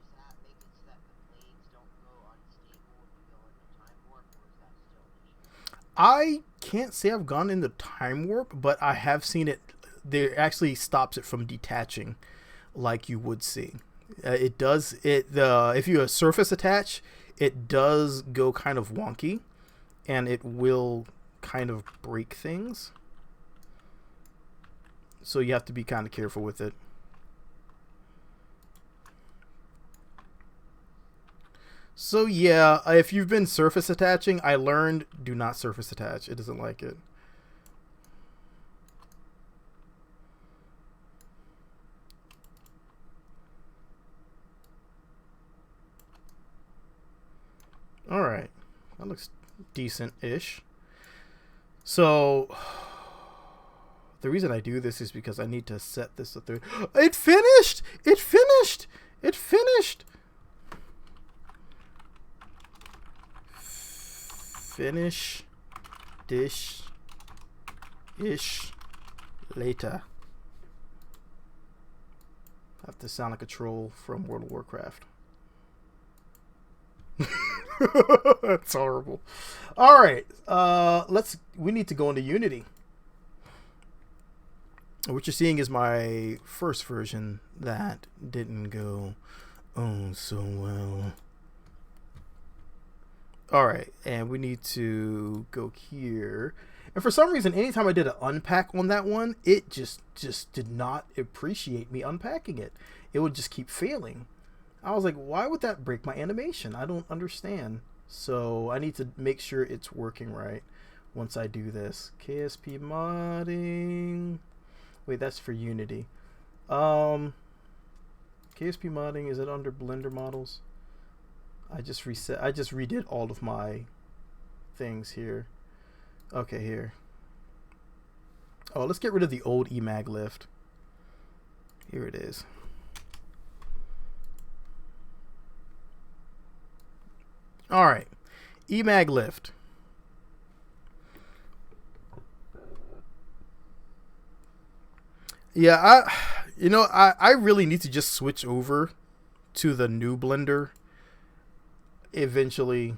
Speaker 1: I can't say I've gone into time warp, but I have seen it. There actually stops it from detaching, like you would see. It does it. If you surface attach, it does go kind of wonky, and it will kind of break things. So you have to be kind of careful with it. So yeah, if you've been surface attaching, I learned do not surface attach. It doesn't like it. All right, that looks decent-ish. So the reason I do this is because I need to set this to 30. It finished! It finished! It finished! Finish dish ish later. I have to sound like a troll from World of Warcraft. That's horrible. All right, we need to go into Unity. What you're seeing is my first version that didn't go so well. All right, and we need to go here. And for some reason, anytime I did an unpack on that one, it just did not appreciate me unpacking it. It would just keep failing. I was like, why would that break my animation? I don't understand. So I need to make sure it's working right once I do this. KSP modding. Wait, that's for Unity. KSP modding, is it under Blender models? I just redid all of my things here. Okay, here. Oh, let's get rid of the old emag lift. Here it is. All right, emag lift. Yeah, I really need to just switch over to the new Blender eventually,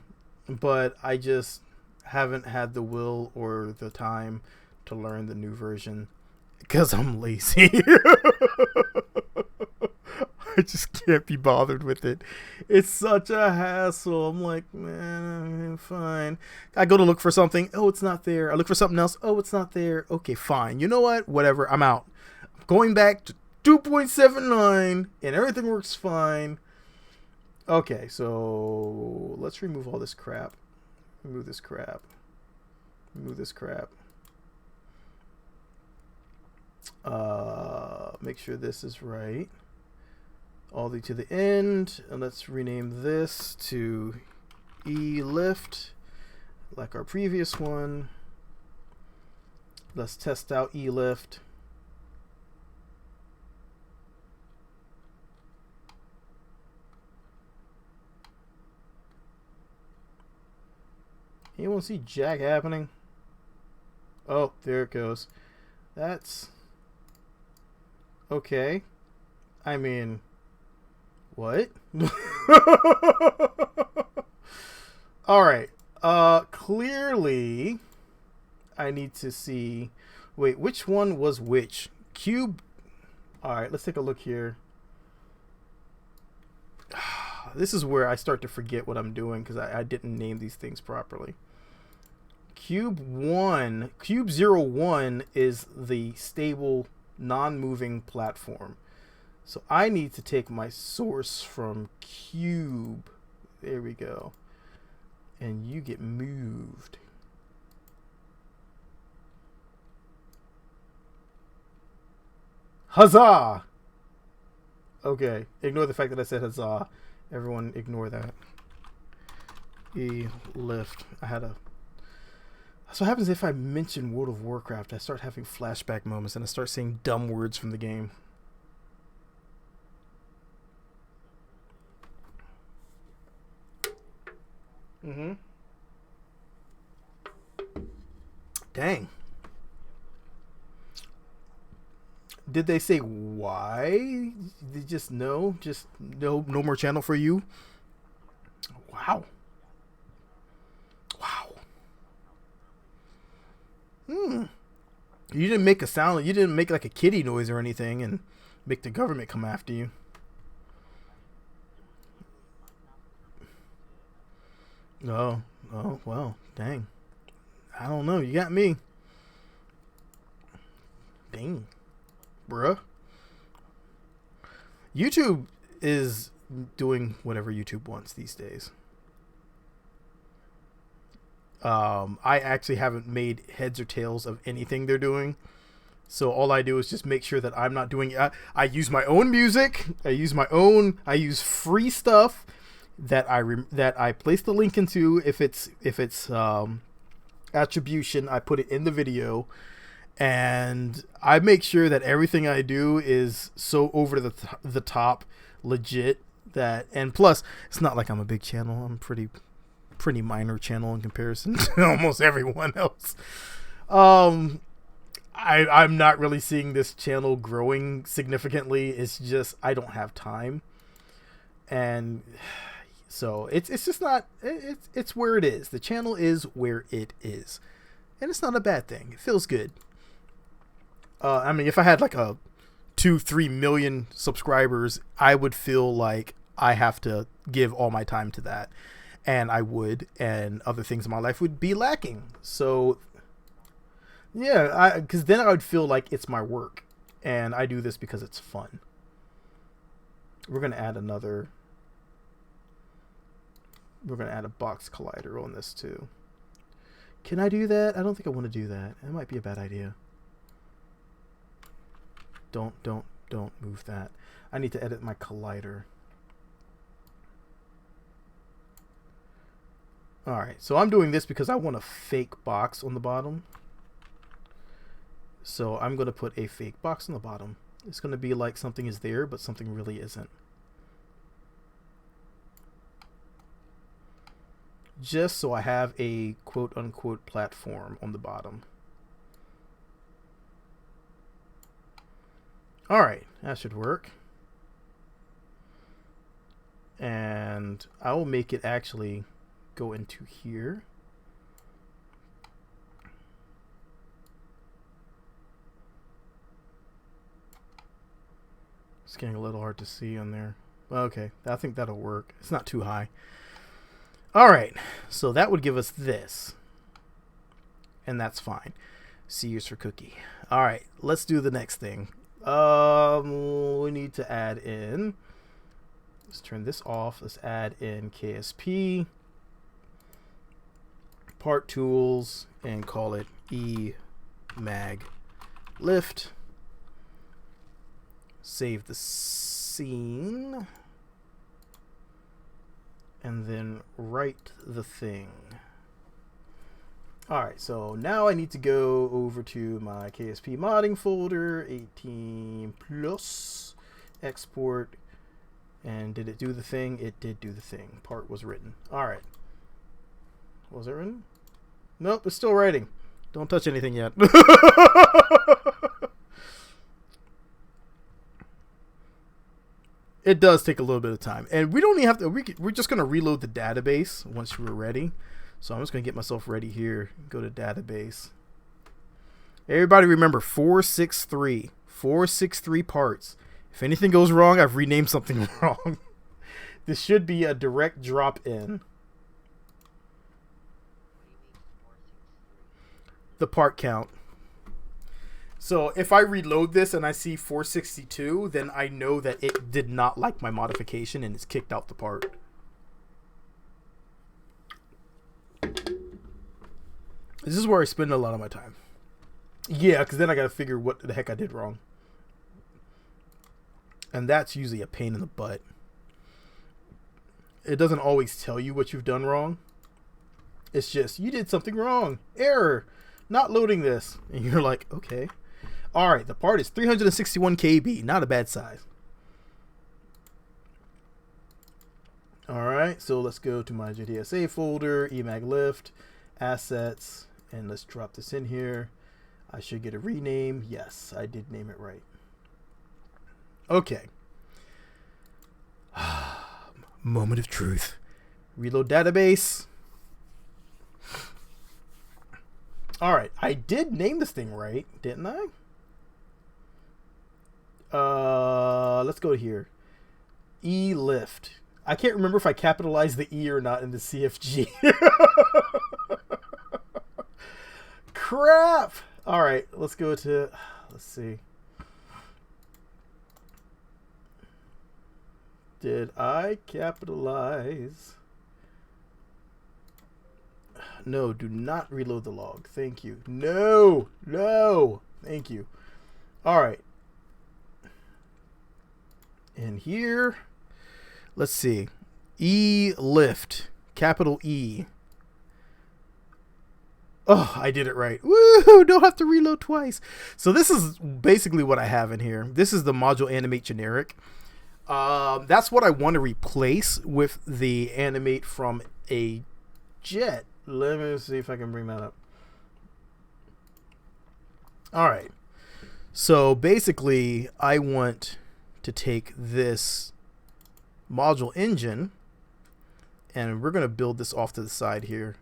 Speaker 1: but I just haven't had the will or the time to learn the new version because I'm lazy. I just can't be bothered with it. It's such a hassle. I'm like, man, fine. I go to look for something. Oh, it's not there. I look for something else. Oh, it's not there. Okay, fine. You know what? Whatever. I'm out. I'm going back to 2.79 and everything works fine. Okay, so let's remove all this crap. Remove this crap. Remove this crap. Make sure this is right. All the way to the end, and let's rename this to E-lift, like our previous one. Let's test out E-lift. Anyone see jack happening? Oh, there it goes. That's okay. I mean, what? All right. Clearly I need to see, wait, which one was which? Cube. All right, let's take a look here. This is where I start to forget what I'm doing because I didn't name these things properly. Cube 1, Cube 01 is the stable, non-moving platform. So I need to take my source from Cube. There we go. And you get moved. Huzzah! Okay, ignore the fact that I said huzzah. Everyone ignore that. E-lift. I had a... So what happens if I mention World of Warcraft? I start having flashback moments and I start saying dumb words from the game. Mm-hmm. Dang. Did they say why? They just no more channel for you? Wow. Wow. You didn't make a sound, you didn't make like a kitty noise or anything and make the government come after you. Oh, well, dang. I don't know, you got me. Dang. Bruh. YouTube is doing whatever YouTube wants these days. I actually haven't made heads or tails of anything they're doing. So all I do is just make sure that I'm not doing it. I use my own music. I use free stuff that I place the link into. If it's attribution, I put it in the video. And I make sure that everything I do is so over the top legit that, and plus it's not like I'm a big channel. I'm pretty minor channel in comparison to almost everyone else. I'm not really seeing this channel growing significantly. It's just I don't have time, and so it's just not, it's where it is. The channel is where it is, and it's not a bad thing. It feels good. I mean, if I had like a 2-3 million subscribers, I would feel like I have to give all my time to that. and I would, and other things in my life would be lacking. So yeah, because then I would feel like it's my work, and I do this because it's fun. We're gonna add another. We're gonna add a box collider on this too. Can I do that? I don't think I want to do that. That might be a bad idea. Don't move that. I need to edit my collider. Alright, so I'm doing this because I want a fake box on the bottom. So I'm going to put a fake box on the bottom. It's going to be like something is there, but something really isn't. Just so I have a quote-unquote platform on the bottom. Alright, that should work. And I will make it actually go into here. It's getting a little hard to see on there. Okay, I think that'll work. It's not too high. Alright, so that would give us this. And that's fine. C is for cookie. Alright, let's do the next thing. We need to add in, let's turn this off. Let's add in KSP, part tools, and call it emag lift. Save the scene, and then write the thing. Alright, so now I need to go over to my KSP modding folder, 18 plus, export, and did it do the thing? It did do the thing. Part was written. Alright. Was it written? Nope, it's still writing. Don't touch anything yet. It does take a little bit of time. And we don't even have to, we're just going to reload the database once we're ready. So I'm just going to get myself ready here. Go to database. Everybody remember 463. 463 parts. If anything goes wrong, I've renamed something wrong. This should be a direct drop in. The part count. So if I reload this and I see 462, then I know that it did not like my modification and it's kicked out the part. This is where I spend a lot of my time. Yeah, because then I got to figure what the heck I did wrong. And that's usually a pain in the butt. It doesn't always tell you what you've done wrong. It's just, you did something wrong. Error. Not loading this. And you're like, okay. Alright, the part is 361 KB. Not a bad size. Alright, so let's go to my JDSA folder, emag lift, assets, and let's drop this in here. I should get a rename. Yes, I did name it right. Okay. Moment of truth. Reload database. Alright, I did name this thing right, didn't I? Let's go here. E-lift. I can't remember if I capitalized the E or not in the CFG. Crap! Alright, let's go to, let's see. Did I capitalize? No, do not reload the log. Thank you. No! No! Thank you. Alright. And here, let's see. E-lift. Capital E. Oh, I did it right. Woo! Don't have to reload twice. So this is basically what I have in here. This is the module animate generic. That's what I want to replace with the animate from a jet. Let me see if I can bring that up. All right. So basically, I want to take this module engine, and we're going to build this off to the side here,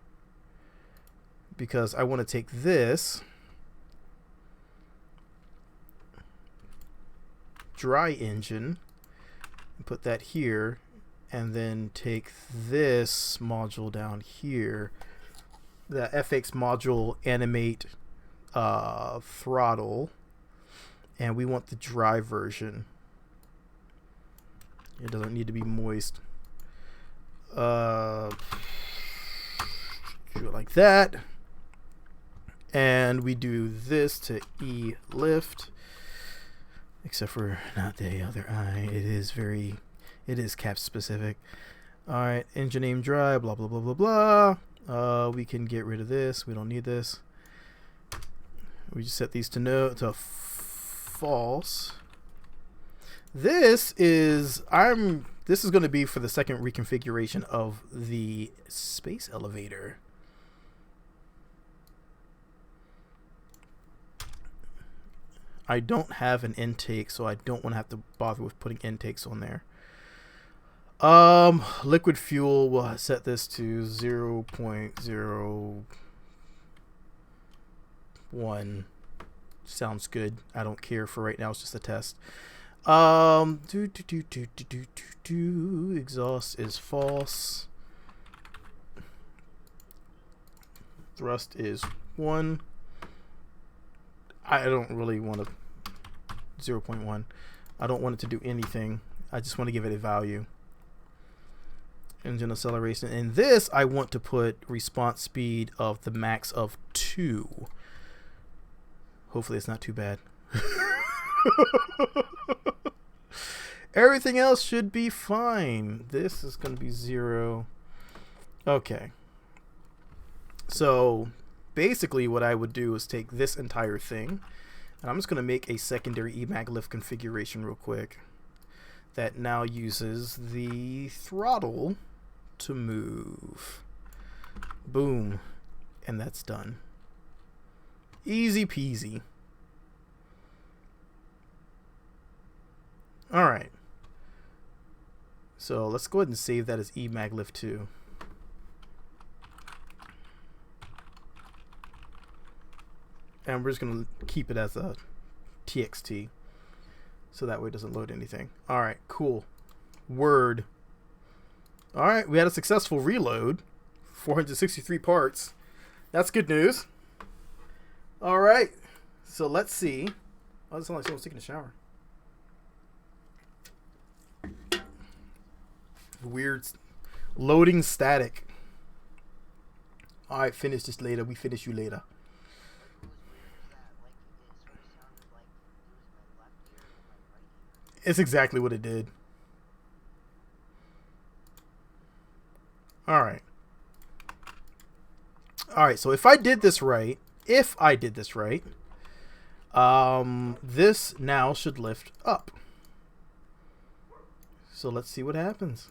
Speaker 1: because I want to take this dry engine and put that here, and then take this module down here, the FX module animate throttle, and we want the dry version. It doesn't need to be moist. Do it like that, and we do this to E lift, except for not the other eye. It is cap specific. All right, engine aim dry, blah blah blah blah blah. We can get rid of this. We don't need this. We just set these to false. This is going to be for the second reconfiguration of the space elevator. I don't have an intake, so I don't want to have to bother with putting intakes on there. Liquid fuel, we'll set this to 0.01. Sounds good. I don't care for right now. It's just a test. Exhaust is false. Thrust is 1. I don't really want to 0.1. I don't want it to do anything. I just want to give it a value. Engine acceleration. In this, I want to put response speed of the max of 2. Hopefully it's not too bad. Everything else should be fine. This is going to be 0. Okay. So basically what I would do is take this entire thing, and I'm just going to make a secondary EMAG lift configuration real quick that now uses the throttle to move. Boom. And that's done. Easy peasy. Alright. So let's go ahead and save that as EMAG lift 2. And we're just going to keep it as a TXT, so that way it doesn't load anything. Alright, cool. Word. Alright, we had a successful reload. 463 parts. That's good news. Alright, so let's see. Oh, it sounds like someone's taking a shower. Weird loading static. Alright, finish this later. We finish you later. It's exactly what it did. Alright. Alright, so if I did this right, this now should lift up. So let's see what happens.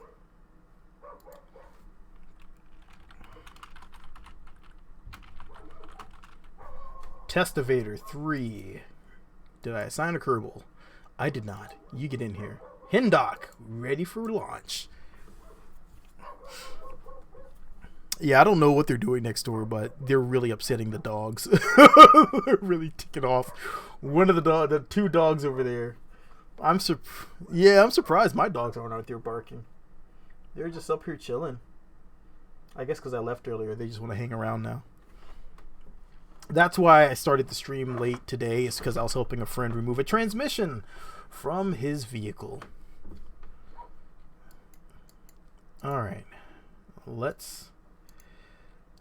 Speaker 1: Testivator 3. Did I assign a Kerbal? I did not. You get in here. Hindock, ready for launch. Yeah, I don't know what they're doing next door, but they're really upsetting the dogs. They're really ticking off. One of the two dogs over there. I'm surprised my dogs aren't out there barking. They're just up here chilling. I guess because I left earlier, they just want to hang around now. That's why I started the stream late today, is because I was helping a friend remove a transmission from his vehicle. Alright.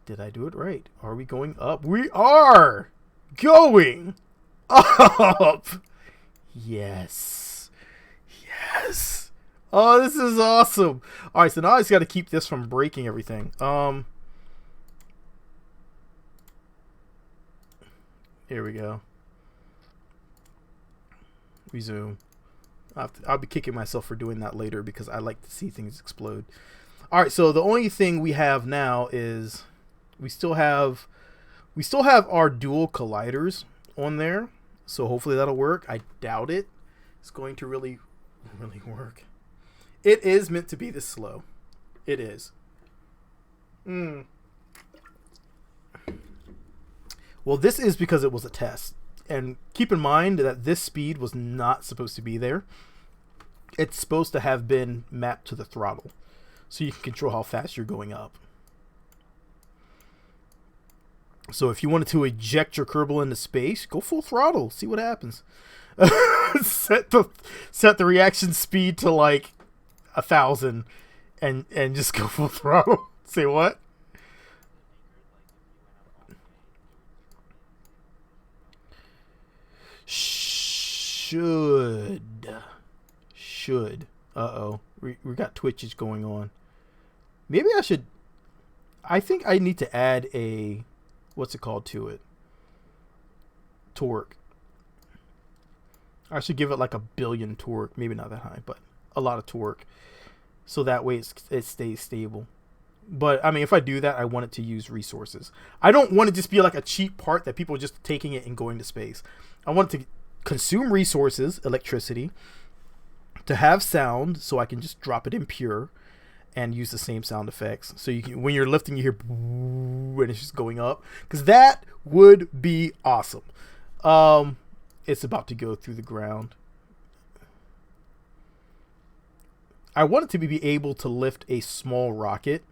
Speaker 1: Did I do it right? Are we going up? We are going up! Yes. Yes. Oh, this is awesome. Alright, so now I just got to keep this from breaking everything. Here we go. Resume. I'll be kicking myself for doing that later because I like to see things explode. Alright, so the only thing we have now is we still have our dual colliders on there. So hopefully that'll work. I doubt it. It's going to really work. It is meant to be this slow. It is. Well, this is because it was a test. And keep in mind that this speed was not supposed to be there. It's supposed to have been mapped to the throttle. so you can control how fast you're going up. So if you wanted to eject your Kerbal into space, go full throttle. See what happens. set the reaction speed to like 1,000, and just go full throttle. Say what? Should. Uh-oh. We got twitches going on. Maybe I should. I think I need to add a, what's it called, to it? Torque. I should give it like 1 billion torque. Maybe not that high, but a lot of torque. So that way it stays stable. But, I mean, if I do that, I want it to use resources. I don't want it to just be like a cheap part that people are just taking it and going to space. I want it to consume resources, electricity, to have sound, so I can just drop it in pure and use the same sound effects. So you can, when you're lifting, you hear and it's just going up. Because that would be awesome. It's about to go through the ground. I want it to be able to lift a small rocket.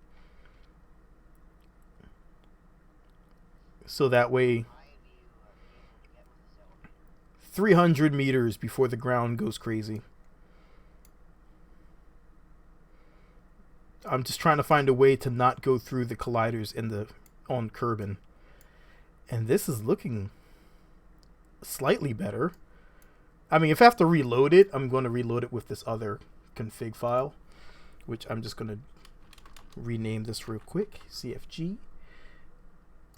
Speaker 1: So that way 300 meters before the ground goes crazy. I'm just trying to find a way to not go through the colliders on Kerbin. And this is looking slightly better. I mean, if I have to reload it, I'm going to reload it with this other config file, which I'm just going to rename this real quick. CFG.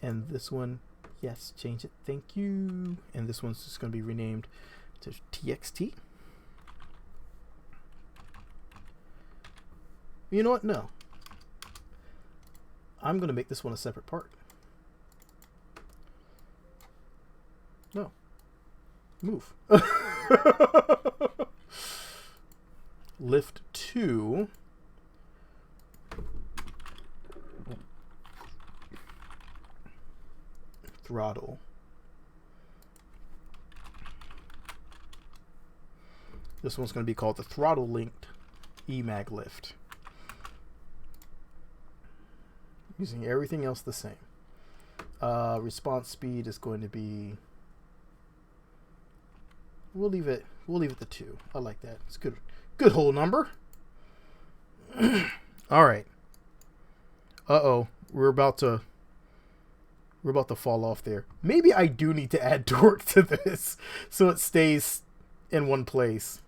Speaker 1: And this one, yes, change it. Thank you. And this one's just going to be renamed to TXT. You know what? No. I'm going to make this one a separate part. No. Move. Lift 2. Throttle. This one's going to be called the throttle linked EMAG lift. Using everything else the same. Response speed is going to be. We'll leave it the 2. I like that. It's good. Good whole number. All right. Uh-oh. We're about to fall off there. Maybe I do need to add torque to this so it stays in one place.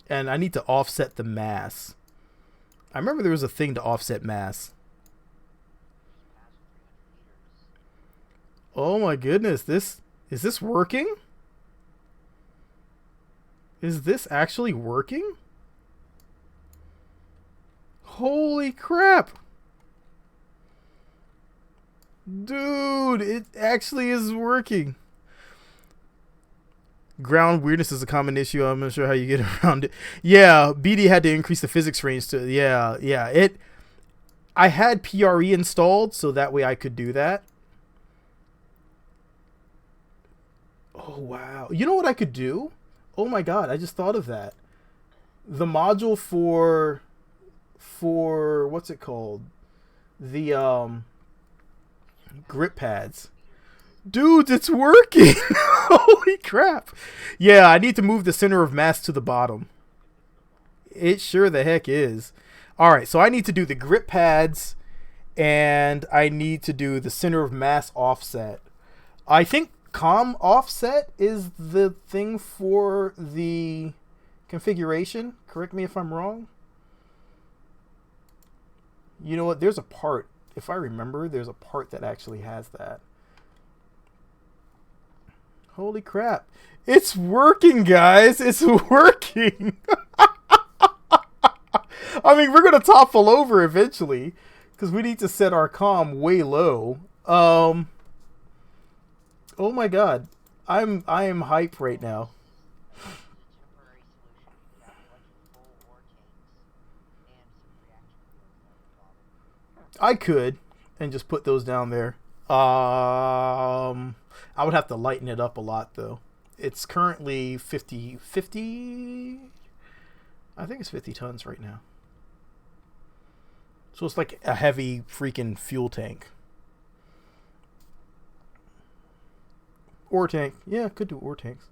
Speaker 1: And I need to offset the mass. I remember there was a thing to offset mass. Oh my goodness, is this working? Is this actually working? Holy crap. Dude, it actually is working. Ground weirdness is a common issue. I'm not sure how you get around it. Yeah, BD had to increase the physics range to, yeah. I had PRE installed, so that way I could do that. Oh, wow. You know what I could do? Oh my god, I just thought of that. The module for what's it called? The grip pads. Dudes, it's working. Holy crap. Yeah, I need to move the center of mass to the bottom. It sure the heck is. All right, so I need to do the grip pads and I need to do the center of mass offset. I think COM offset is the thing for the configuration. Correct me if I'm wrong. You know what? There's a part. If I remember, there's a part that actually has that. Holy crap. It's working, guys. It's working. I mean, we're going to topple over eventually because we need to set our comm way low. Oh my god. I am hype right now. I could and just put those down there. I would have to lighten it up a lot though. It's currently 50. I think it's 50 tons right now. So it's like a heavy freaking fuel tank. Ore tank. Yeah, could do ore tanks.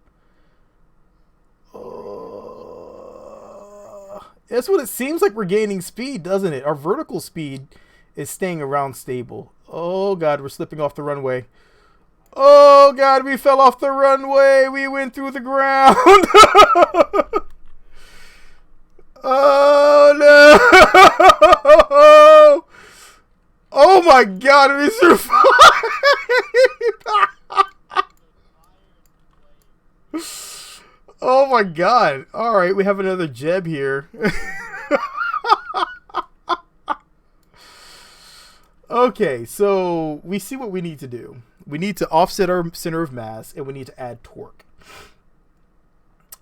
Speaker 1: That's what it seems like. We're gaining speed, doesn't it? Our vertical speed is staying around stable. Oh god, we're slipping off the runway. Oh god, we fell off the runway. We went through the ground. Oh no. Oh my god, we survived. Oh my god. Alright, we have another Jeb here. Okay, so we see what we need to do. We need to offset our center of mass, and we need to add torque.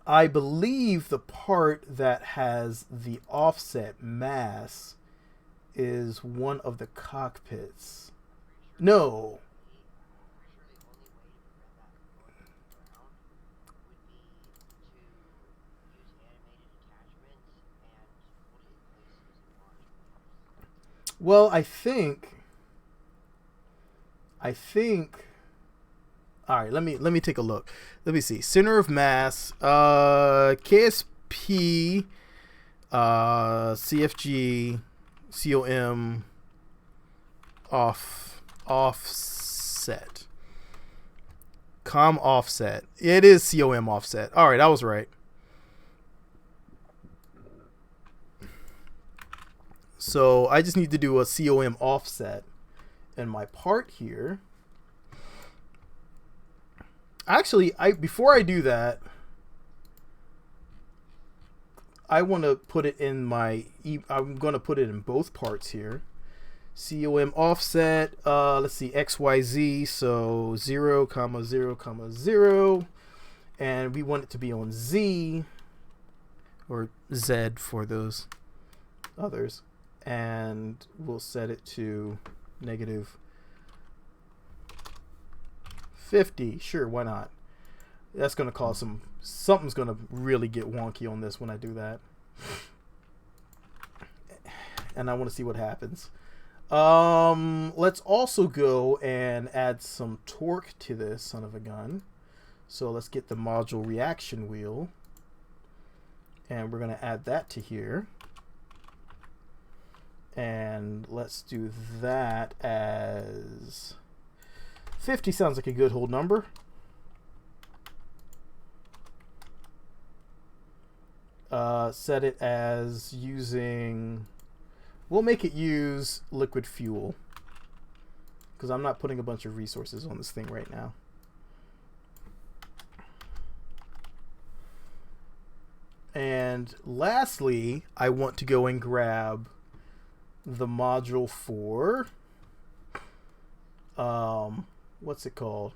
Speaker 1: I believe the part that has the offset mass is one of the cockpits. No. Well, I think all right, let me take a look. Let me see. Center of mass, KSP, CFG, COM, offset. Com offset. It is COM offset. All right, I was right. So I just need to do a COM offset in my part here. Actually, before I do that, I want to put it in my. I'm going to put it in both parts here. COM offset. Let's see, XYZ. So 0, 0, 0, and we want it to be on Z or Z for those others. And we'll set it to negative 50. Sure, why not? That's going to cause something's going to really get wonky on this when I do that. And I want to see what happens. Let's also go and add some torque to this son of a gun. So let's get the module reaction wheel. And we're going to add that to here. And let's do that as 50. Sounds like a good whole number. Set it as using, we'll make it use liquid fuel, because I'm not putting a bunch of resources on this thing right now. And lastly, I want to go and grab the module for what's it called?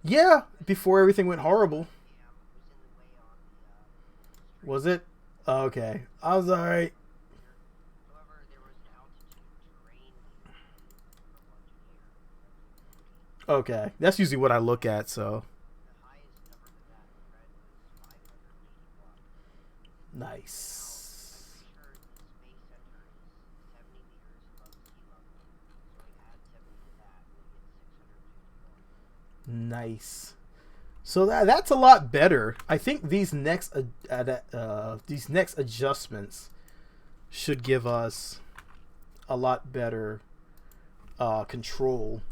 Speaker 1: Yeah, before everything went horrible. Was it? Okay, I was alright. Okay, that's usually what I look at, so. Nice. Nice. So that's a lot better. I think these next adjustments should give us a lot better control.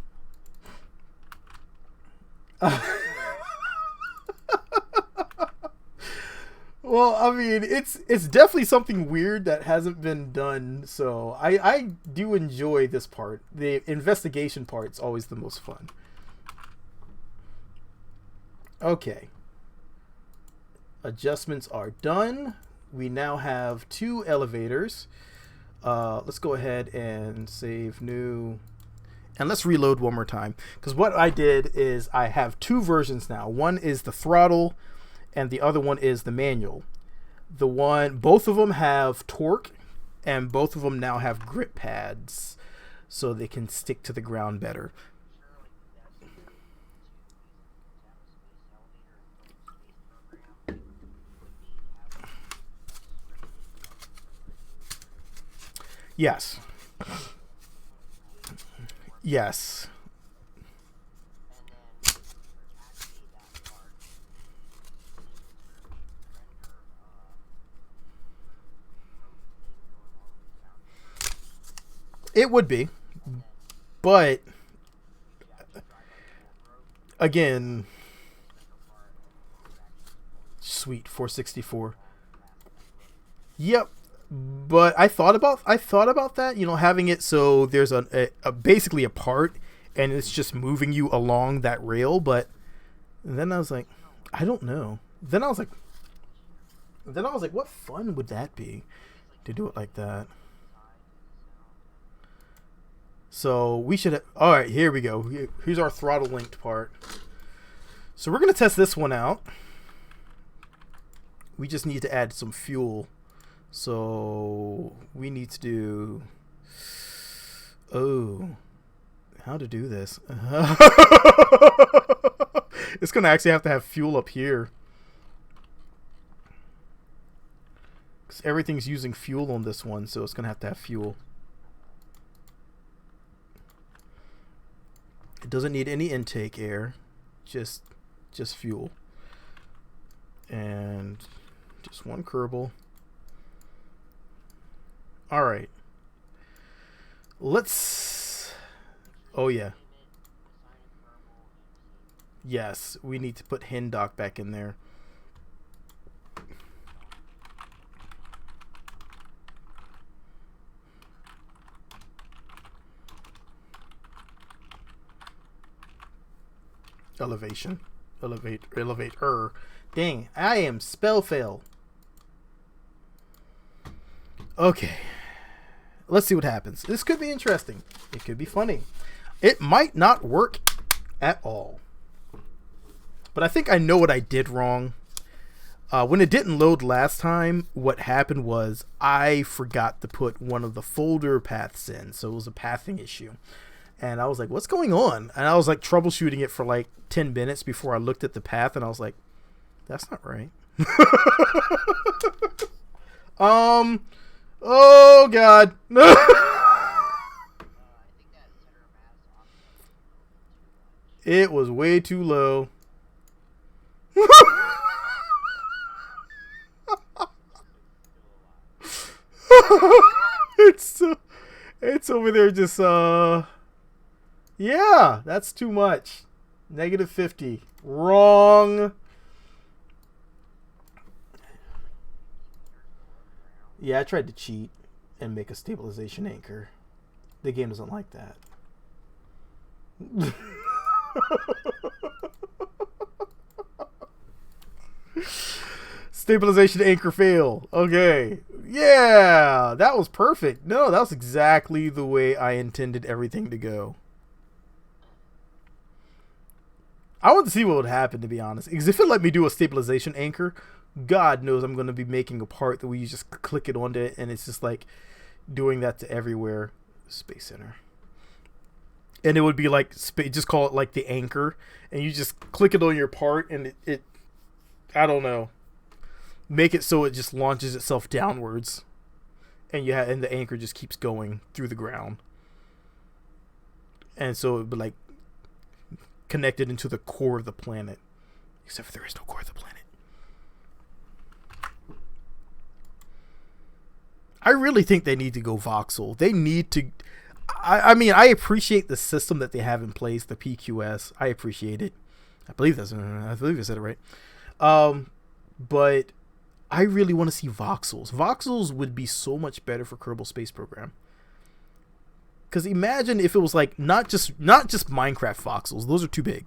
Speaker 1: Well, I mean, it's definitely something weird that hasn't been done, so I do enjoy this part. The investigation part's always the most fun. Okay. Adjustments are done. We now have 2 elevators. Let's go ahead and save new. And let's reload one more time. Because what I did is I have 2 versions now. One is the throttle, and the other one is the manual. Both of them have torque, and both of them now have grip pads, so they can stick to the ground better. Yes. Yes. It would be, but again, sweet 464. Yep. But I thought about that, having it so there's basically a part and it's just moving you along that rail, but then I was like, I don't know. Then I was like, what fun would that be to do it like that? So we should. All right, here we go. Here's our throttle linked part. So we're gonna test this one out. We just need to add some fuel. So we need to do. Oh, how to do this? It's gonna actually have to have fuel up here because everything's using fuel on this one, so it's gonna have to have fuel. It doesn't need any intake air, just fuel, and just one Kerbal. All right, let's. Oh yeah, yes, we need to put Hindock back in there. Elevation, elevate her. Dang, I am spell fail. Okay, let's see what happens. This could be interesting. It could be funny. It might not work at all. But I think I know what I did wrong. When it didn't load last time, what happened was I forgot to put one of the folder paths in. So it was a pathing issue. And I was like, what's going on? And I was like troubleshooting it for like 10 minutes before I looked at the path. And I was like, that's not right. Oh God. It was way too low. It's over there just yeah, that's too much. -50. Wrong. Yeah, I tried to cheat and make a stabilization anchor. The game doesn't like that. Stabilization anchor fail. Okay. Yeah, that was perfect. No, that was exactly the way I intended everything to go. I want to see what would happen, to be honest. Because if it let me do a stabilization anchor, God knows I'm going to be making a part that we just click it onto it, and it's just like doing that to everywhere. Space Center. And it would be like, just call it like the anchor, and you just click it on your part, and it I don't know, make it so it just launches itself downwards, and and the anchor just keeps going through the ground, and so it would be like connected into the core of the planet, except for there is no core of the planet. I really think they need to go voxel. They need to. I mean, I appreciate the system that they have in place, the PQS. I appreciate it. I believe I said it right. But I really want to see voxels. Voxels would be so much better for Kerbal Space Program. Because imagine if it was like not just Minecraft voxels; those are too big.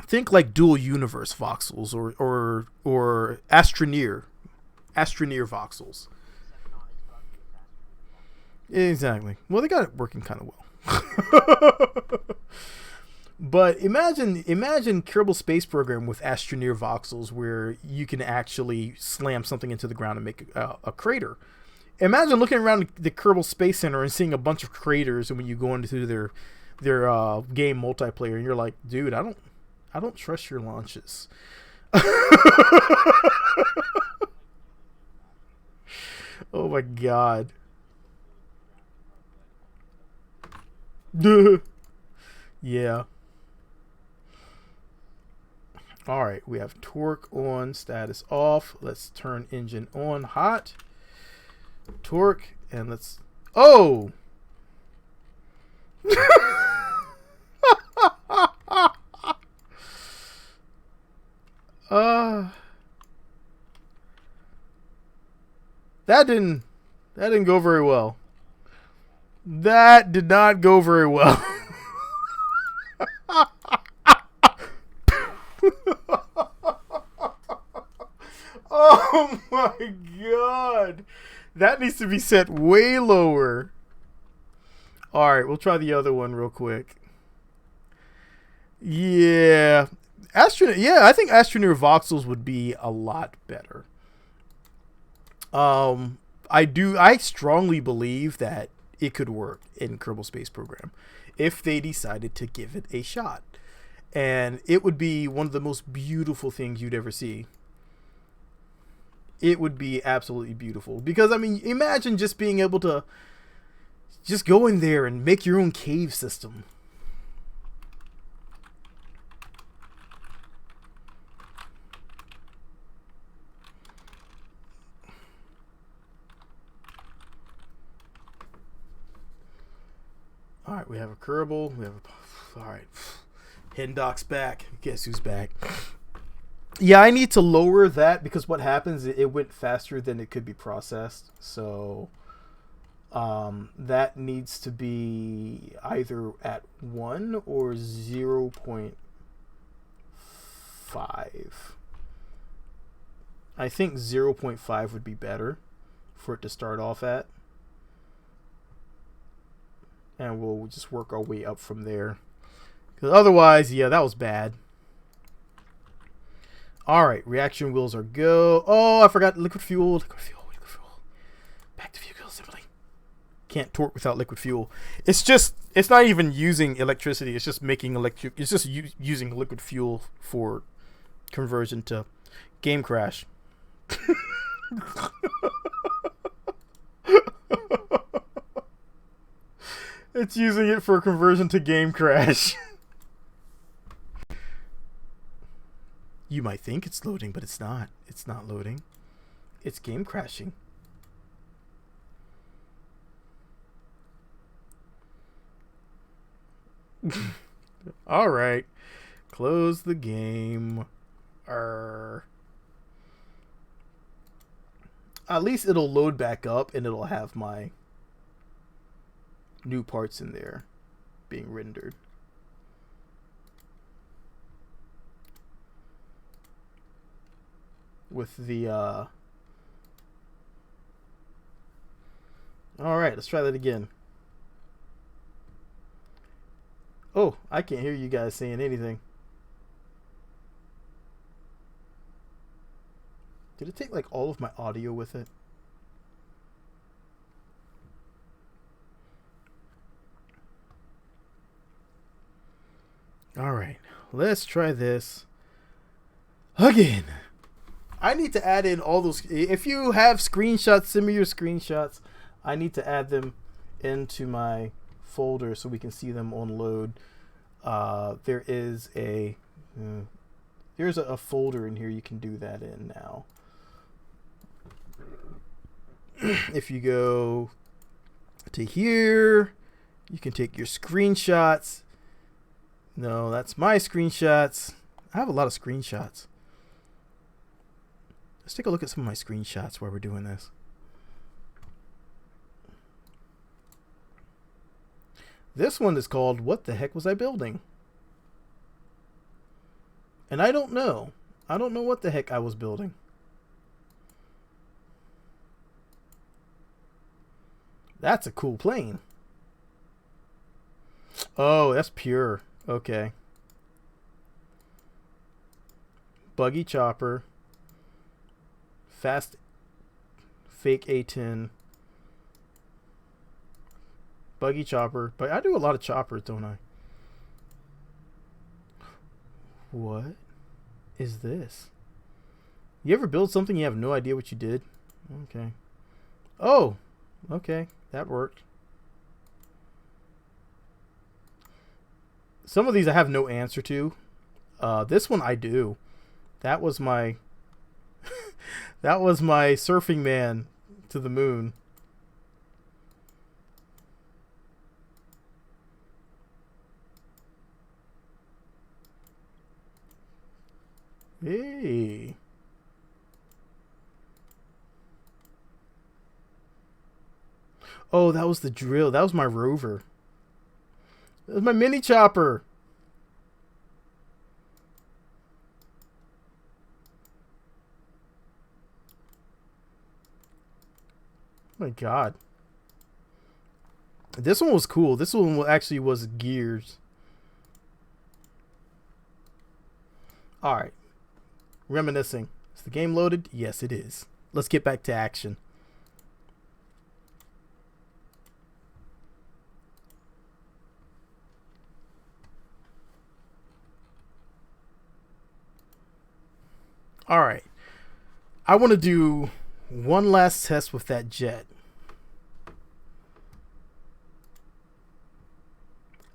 Speaker 1: Think like dual universe voxels or Astroneer voxels. Exactly. Well, they got it working kind of well. But imagine Kerbal Space Program with Astroneer voxels, where you can actually slam something into the ground and make a crater. Imagine looking around the Kerbal Space Center and seeing a bunch of craters, and when you go into their game multiplayer, and you're like, dude, I don't trust your launches. Oh my god. Yeah. Alright, we have torque on, status off. Let's turn engine on, hot. Torque, and let's... Oh! uh... That didn't go very well. That did not go very well. Oh my god. That needs to be set way lower. Alright, we'll try the other one real quick. Yeah. I think Astroneer voxels would be a lot better. I strongly believe that it could work in Kerbal Space Program if they decided to give it a shot. And it would be one of the most beautiful things you'd ever see. It would be absolutely beautiful. Because, I mean, imagine just being able to just go in there and make your own cave system. Alright, we have a Kerbal. We have a... Alright. Hendok's back. Guess who's back? Yeah, I need to lower that because what happens, it went faster than it could be processed. So that needs to be either at 1 or 0.5. I think 0.5 would be better for it to start off at. And we'll just work our way up from there. Because otherwise, yeah, that was bad. Alright, reaction wheels are go. Oh, I forgot liquid fuel. Liquid fuel. Back to fuel assembly. Can't torque without liquid fuel. It's not even using electricity. It's just making it's just using liquid fuel for conversion to game crash. It's using it for conversion to game crash. You might think it's loading, but it's not. It's not loading. It's game crashing. All right. Close the game. At least it'll load back up and it'll have my new parts in there being rendered. With the all right, let's try that again. Oh, I can't hear you guys saying anything. Did it take like all of my audio with it? All right, let's try this again. I need to add in all those. If you have screenshots, send me your screenshots. I need to add them into my folder so we can see them on load. There's a folder in here you can do that in now. If you go to here, you can take your screenshots. No, that's my screenshots. I have a lot of screenshots. Let's take a look at some of my screenshots while we're doing this. This one is called What the Heck Was I Building? And I don't know. I don't know what the heck I was building. That's a cool plane. Oh, that's pure. Okay. Buggy chopper. Fast fake A10. Buggy chopper. But I do a lot of choppers, don't I? What is this? You ever build something you have no idea what you did? Okay. Oh, okay. That worked. Some of these I have no answer to. This one I do. That was my that was my surfing man to the moon. Hey. Oh, that was the drill. That was my rover. That was my mini chopper. Oh my God. This one was cool. This one actually was gears. Alright. Reminiscing. Is the game loaded? Yes, it is. Let's get back to action. Alright. I want to do one last test with that jet.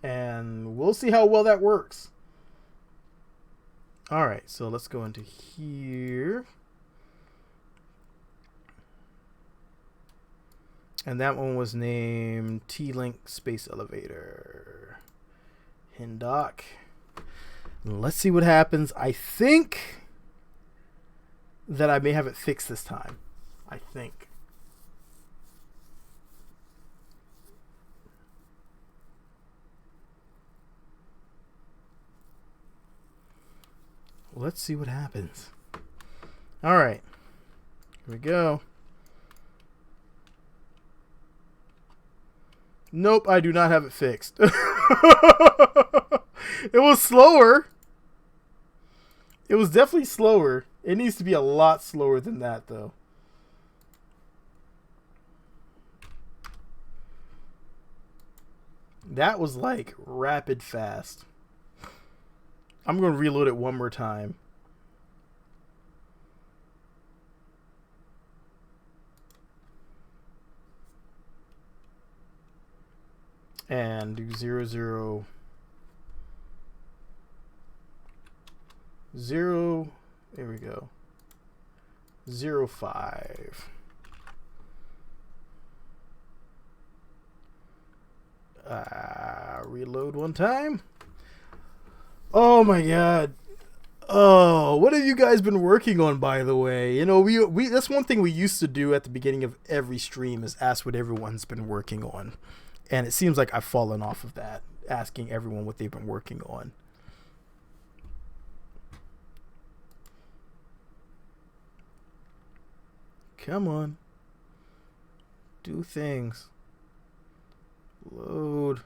Speaker 1: And we'll see how well that works. Alright, so let's go into here. And that one was named T-Link Space Elevator. Hindock. Let's see what happens. I think that I may have it fixed this time. I think. Let's see what happens. All right. Here we go. Nope, I do not have it fixed. It was slower. It was definitely slower. It needs to be a lot slower than that, though. That was like rapid fast. I'm going to reload it one more time. And do 0, 0, 0. There we go. 0, 5. Reload one time. Oh my God. Oh, what have you guys been working on, by the way? You know, we that's one thing we used to do at the beginning of every stream is ask what everyone's been working on. And it seems like I've fallen off of that, asking everyone what they've been working on. Come on. Do things. Load.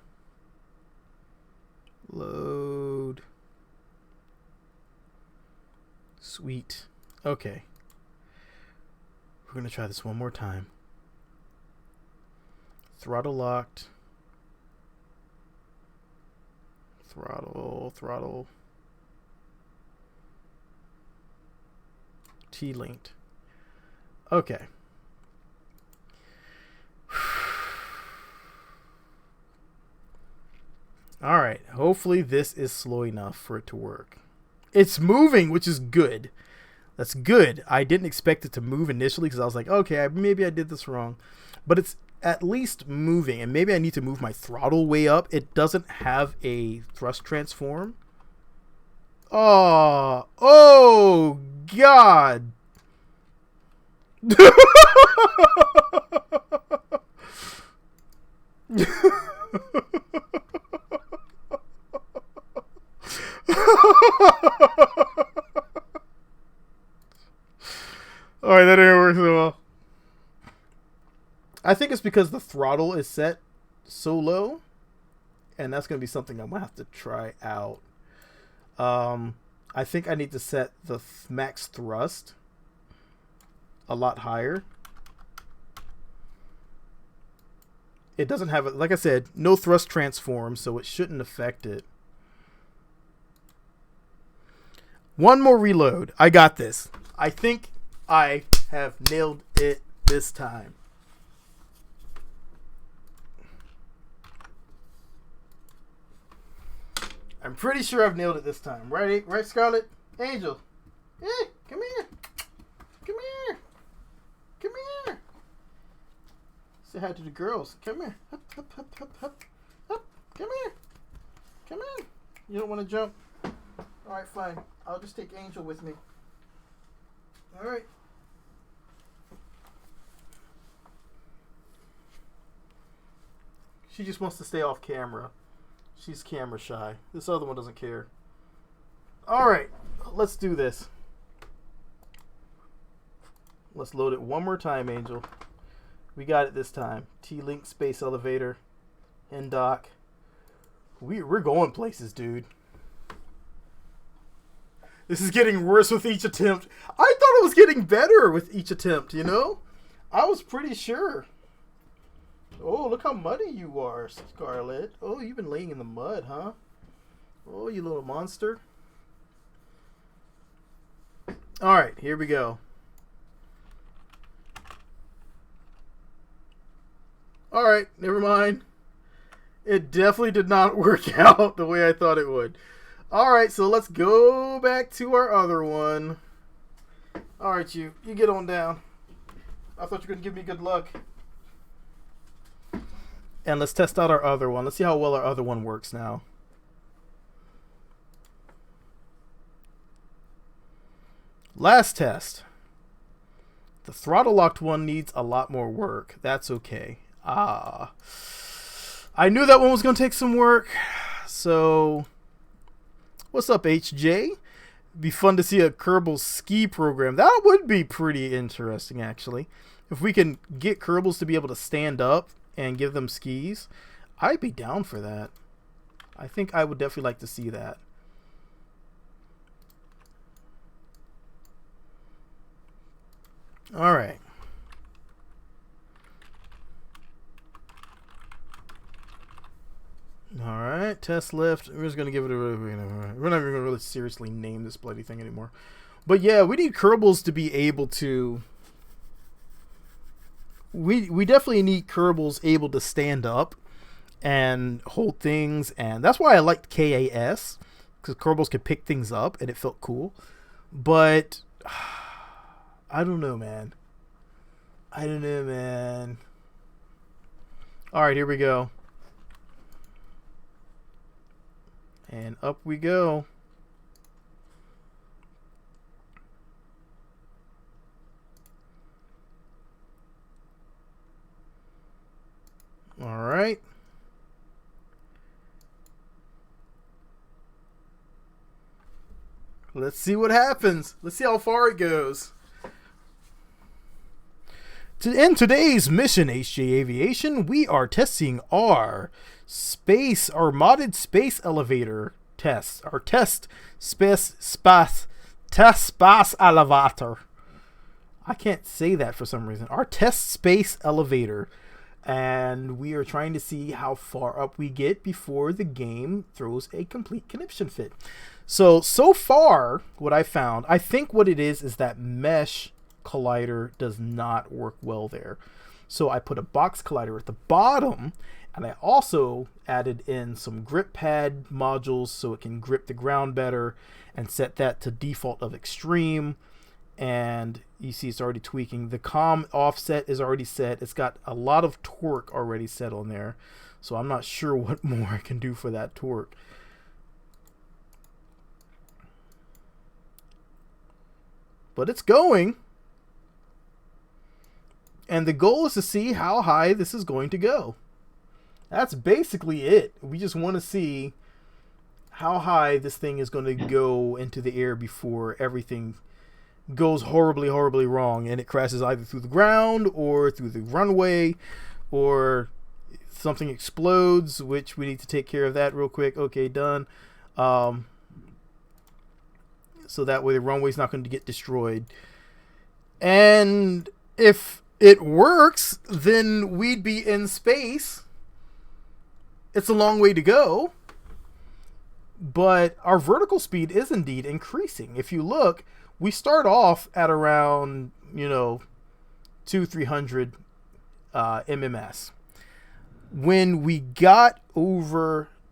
Speaker 1: Load. Sweet. Okay. We're going to try this one more time. Throttle locked. Throttle. T-linked. Okay. Alright, hopefully this is slow enough for it to work. It's moving, which is good. That's good. I didn't expect it to move initially because I was like, okay, maybe I did this wrong. But it's at least moving, and maybe I need to move my throttle way up. It doesn't have a thrust transform. Oh God. Alright, that didn't work so well. I think it's because the throttle is set so low. And that's going to be something I'm going to have to try out. I think I need to set the max thrust a lot higher. It doesn't have it, like I said, no thrust transform, so it shouldn't affect it. One more reload. I got this. I think I have nailed it this time. I'm pretty sure I've nailed it this time. Right, Scarlet? Angel. Hey, come here. Come here. Come here. Say hi to the girls. Come here. Up, up, up, up, up. Up. Come here. Come on. You don't want to jump? Alright, fine. I'll just take Angel with me. Alright. She just wants to stay off camera. She's camera shy. This other one doesn't care. Alright, let's do this. Let's load it one more time, Angel. We got it this time. T-Link Space Elevator. In dock. We're going places, dude. This is getting worse with each attempt. I thought it was getting better with each attempt, you know? I was pretty sure. Oh, look how muddy you are, Scarlet. Oh, you've been laying in the mud, huh? Oh, you little monster. Alright, here we go. Alright, never mind. It definitely did not work out the way I thought it would. Alright, so let's go back to our other one. Alright, you get on down. I thought you were going to give me good luck. And let's test out our other one. Let's see how well our other one works now. Last test. The throttle locked one needs a lot more work. That's okay. I knew that one was going to take some work. So, what's up, HJ? Be fun to see a Kerbal ski program. That would be pretty interesting, actually. If we can get Kerbals to be able to stand up and give them skis, I'd be down for that. I think I would definitely like to see that. All right. All right, test lift. We're just gonna give it a. We're not even gonna really seriously name this bloody thing anymore. But yeah, we need Kerbals to be able to. We definitely need Kerbals able to stand up and hold things, and that's why I liked KAS, because Kerbals could pick things up and it felt cool. But I don't know, man. All right, here we go. And up we go. All right. Let's see what happens. Let's see how far it goes. In today's mission, HJ Aviation, we are testing our modded space elevator test. Our test space elevator. I can't say that for some reason. Our test space elevator. And we are trying to see how far up we get before the game throws a complete conniption fit. So far, what I found, I think what it is that mesh collider does not work well there. So I put a box collider at the bottom, and I also added in some grip pad modules so it can grip the ground better, and set that to default of extreme. And you see it's already tweaking. The comm offset is already set. It's got a lot of torque already set on there, so I'm not sure what more I can do for that torque. But it's going. And the goal is to see how high this is going to go. That's basically it. We just want to see how high this thing is going to go into the air before everything goes horribly, horribly wrong and it crashes either through the ground or through the runway, or something explodes, which we need to take care of that real quick. Okay, done. So that way the runway's not going to get destroyed. And if it works, then we'd be in space. It's a long way to go, but our vertical speed is indeed increasing. If you look, we start off at around, 200-300 MMS. When we got over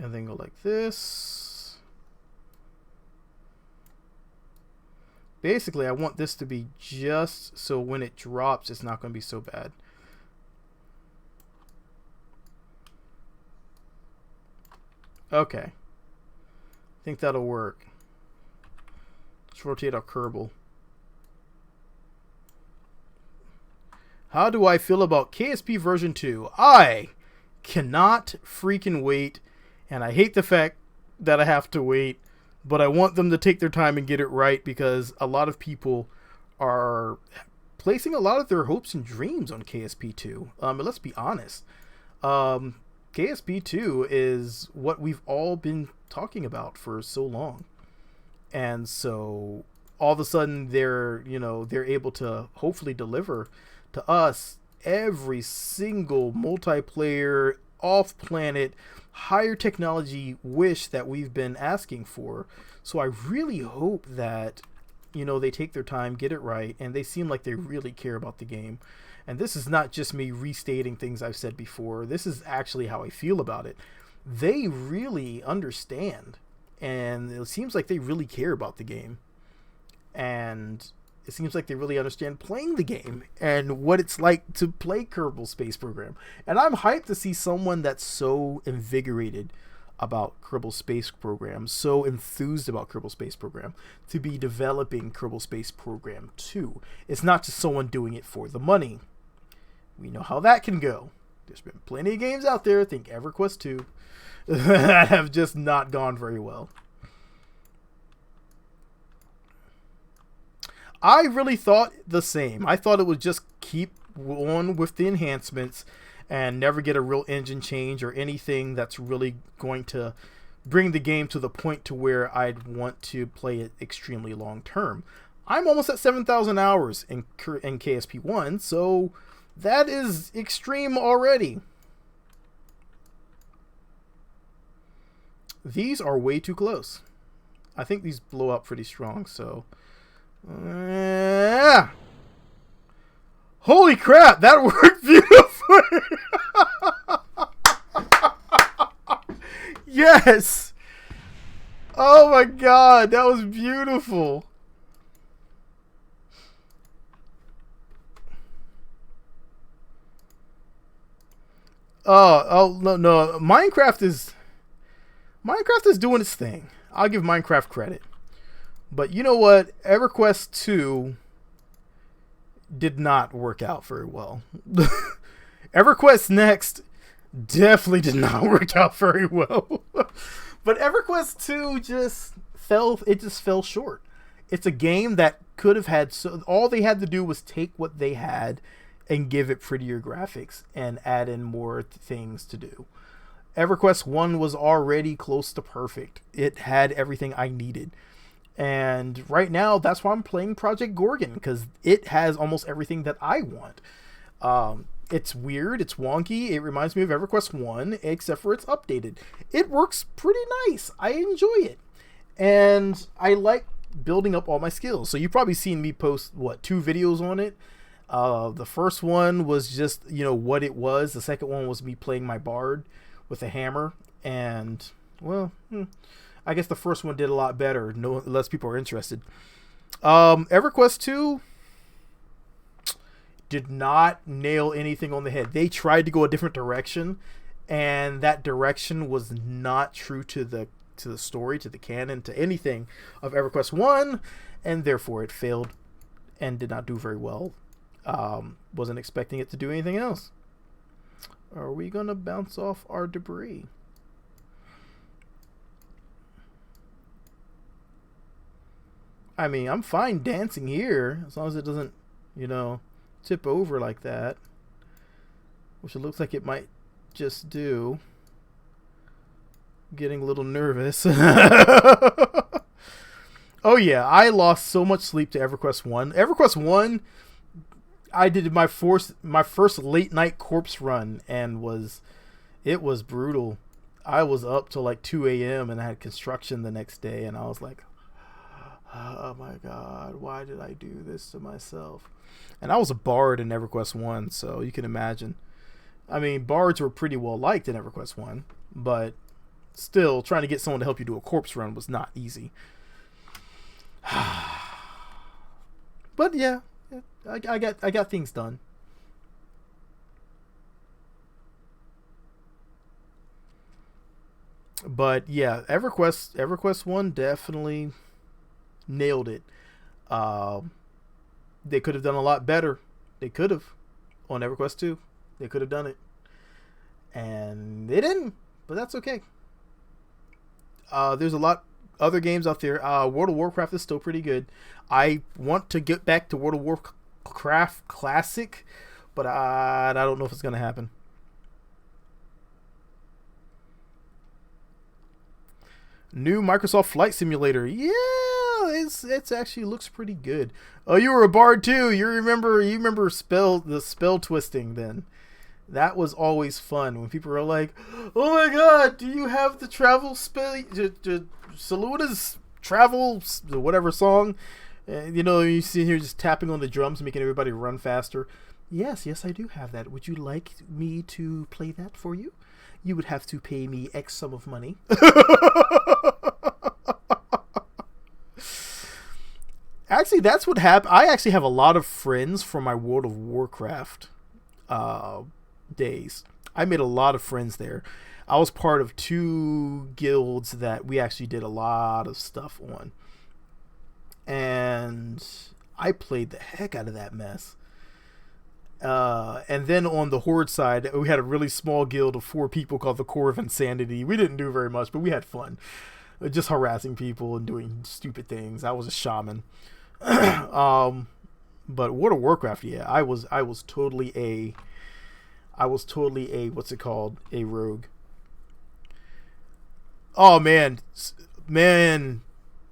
Speaker 1: And then go like this. Basically, I want this to be just so when it drops, it's not going to be so bad. Okay. I think that'll work. Let's rotate our Kerbal. How do I feel about KSP version 2? I cannot freaking wait, and I hate the fact that I have to wait, but I want them to take their time and get it right, because a lot of people are placing a lot of their hopes and dreams on KSP 2. Let's be honest. KSP 2 is what we've all been talking about for so long. And so all of a sudden they're able to hopefully deliver to us every single multiplayer, off-planet, higher technology wish that we've been asking for. So I really hope that, they take their time, get it right, and they seem like they really care about the game. And this is not just me restating things I've said before. This is actually how I feel about it. They really understand, and it seems like they really care about the game. And it seems like they really understand playing the game and what it's like to play Kerbal Space Program. And I'm hyped to see someone that's so invigorated about Kerbal Space Program, so enthused about Kerbal Space Program, to be developing Kerbal Space Program 2. It's not just someone doing it for the money. We know how that can go. There's been plenty of games out there, think EverQuest 2, that have just not gone very well. I really thought the same. I thought it would just keep on with the enhancements and never get a real engine change or anything that's really going to bring the game to the point to where I'd want to play it extremely long term. I'm almost at 7,000 hours in KSP1, so that is extreme already. These are way too close. I think these blow up pretty strong, so... Holy crap, that worked beautifully. Yes. Oh my god, that was beautiful. Oh no, Minecraft is doing its thing. I'll give Minecraft credit. But you know what? EverQuest 2 did not work out very well. EverQuest Next definitely did not work out very well. But EverQuest 2 just fell short. It's a game that could have had, all they had to do was take what they had and give it prettier graphics and add in more things to do. EverQuest 1 was already close to perfect. It had everything I needed. And right now, that's why I'm playing Project Gorgon, because it has almost everything that I want. It's weird, it's wonky, it reminds me of EverQuest 1, except for it's updated. It works pretty nice. I enjoy it. And I like building up all my skills. So you've probably seen me post, 2 videos on it. The first one was just, what it was. The second one was me playing my bard with a hammer. And, well... I guess the first one did a lot better. No less people are interested. EverQuest 2 did not nail anything on the head. They tried to go a different direction, and that direction was not true to the story, to the canon, to anything of EverQuest 1, and therefore it failed and did not do very well. Wasn't expecting it to do anything else. Are we gonna bounce off our debris? I mean, I'm fine dancing here, as long as it doesn't, tip over like that. Which it looks like it might just do. Getting a little nervous. Oh yeah, I lost so much sleep to EverQuest 1. EverQuest 1, I did my first late night corpse run, and it was brutal. I was up till like 2 a.m. and I had construction the next day, and I was like, oh my god, why did I do this to myself? And I was a bard in EverQuest 1, so you can imagine. I mean, bards were pretty well liked in EverQuest 1, but still trying to get someone to help you do a corpse run was not easy. But yeah, I got things done. But yeah, EverQuest 1 definitely nailed it. They could have done a lot better. They could have on EverQuest 2. They could have done it, and they didn't. But that's okay. There's a lot other games out there. World of Warcraft is still pretty good. I want to get back to World of Warcraft Classic, but I don't know if it's gonna happen. New Microsoft Flight Simulator. Yeah, it's actually looks pretty good. Oh, you were a bard too. You remember the spell twisting then. That was always fun when people were like, "Oh my god, do you have the travel spell? Saluda's travel whatever song?" You see here just tapping on the drums, making everybody run faster. Yes, I do have that. Would you like me to play that for you? You would have to pay me X sum of money. Actually, that's what happened. I actually have a lot of friends from my World of Warcraft days. I made a lot of friends there. I was part of 2 guilds that we actually did a lot of stuff on. And I played the heck out of that mess. And then on the Horde side, we had a really small guild of 4 people called the Core of Insanity. We didn't do very much, but we had fun. Just harassing people and doing stupid things. I was a shaman. But World of Warcraft, yeah, I was totally a what's it called? A rogue. Oh man,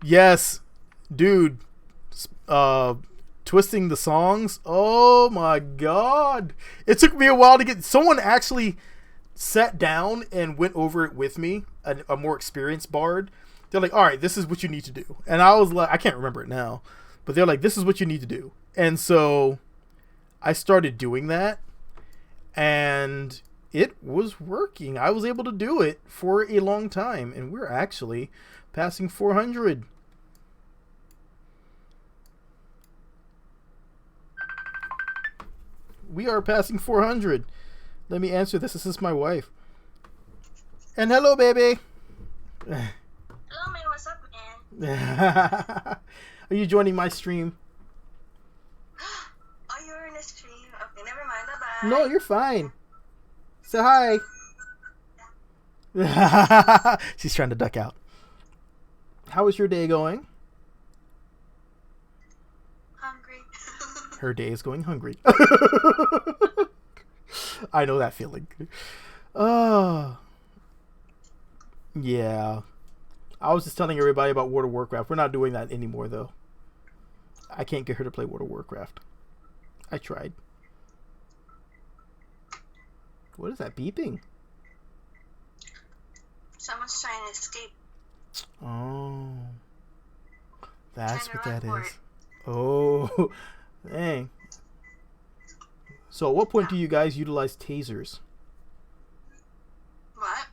Speaker 1: yes, dude. Twisting the songs. Oh my god! It took me a while to get. Someone actually sat down and went over it with me. A more experienced bard. They're like, "All right, this is what you need to do," and I was like, I can't remember it now. But they're like, this is what you need to do. And so I started doing that. And it was working. I was able to do it for a long time. And we're actually passing 400. We are passing 400. Let me answer this. This is my wife. And hello, baby.
Speaker 2: Hello, man. What's up, man?
Speaker 1: Are you joining my stream?
Speaker 2: Oh, you're in a stream. Okay, never mind. Bye-bye.
Speaker 1: No, you're fine. Say hi. She's trying to duck out. How is your day going?
Speaker 2: Hungry.
Speaker 1: Her day is going hungry. I know that feeling. Yeah. I was just telling everybody about World of Warcraft. We're not doing that anymore, though. I can't get her to play World of Warcraft. I tried. What is that beeping?
Speaker 2: Someone's trying to escape.
Speaker 1: Oh. That's what that
Speaker 2: run for
Speaker 1: is.
Speaker 2: it.
Speaker 1: Oh. Dang. So at what point do you guys utilize tasers?
Speaker 2: What?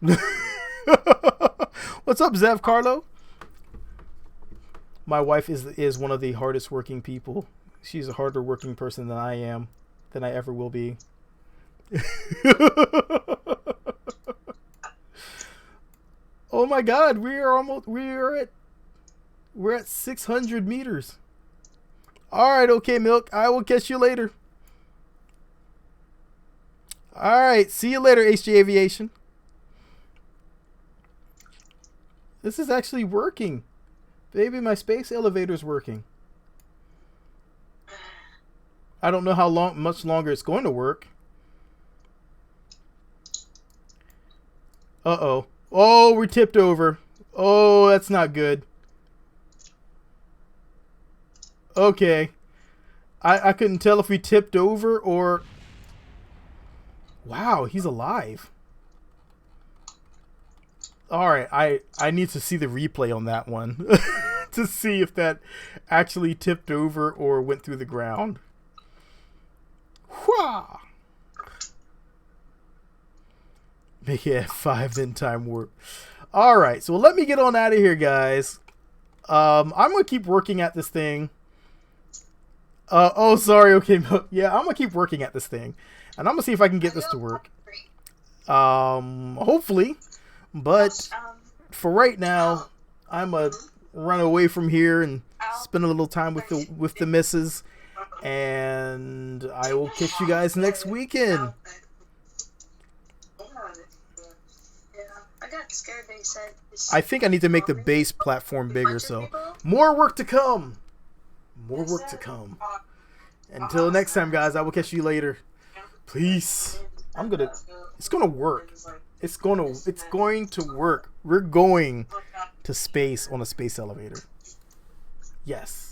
Speaker 1: What's up, Zev Carlo? My wife is one of the hardest working people. She's a harder working person than I am, than I ever will be. Oh my god, we're at 600 meters. Alright, okay, Milk. I will catch you later. Alright, see you later, HJ Aviation. This is actually working. Baby, my space elevator's working. I don't know how much longer it's going to work. Uh-oh. Oh, we're tipped over. Oh, that's not good. Okay. I couldn't tell if we tipped over or... Wow, he's alive. Alright, I need to see the replay on that one. To see if that actually tipped over or went through the ground. Whah! Make it F5, then time warp. All right, so let me get on out of here, guys. I'm gonna keep working at this thing. Oh, sorry. Okay, yeah, I'm gonna keep working at this thing, and I'm gonna see if I can get this to work. Hopefully, but for right now, I'm gonna run away from here and spend a little time with the missus, and I will catch you guys next weekend.
Speaker 2: I got scared they said.
Speaker 1: I think I need to make the base platform bigger, so more work to come. More work to come. Until next time, guys, I will catch you later. Peace. It's gonna work. It's going to work. We're going to space on a space elevator. Yes.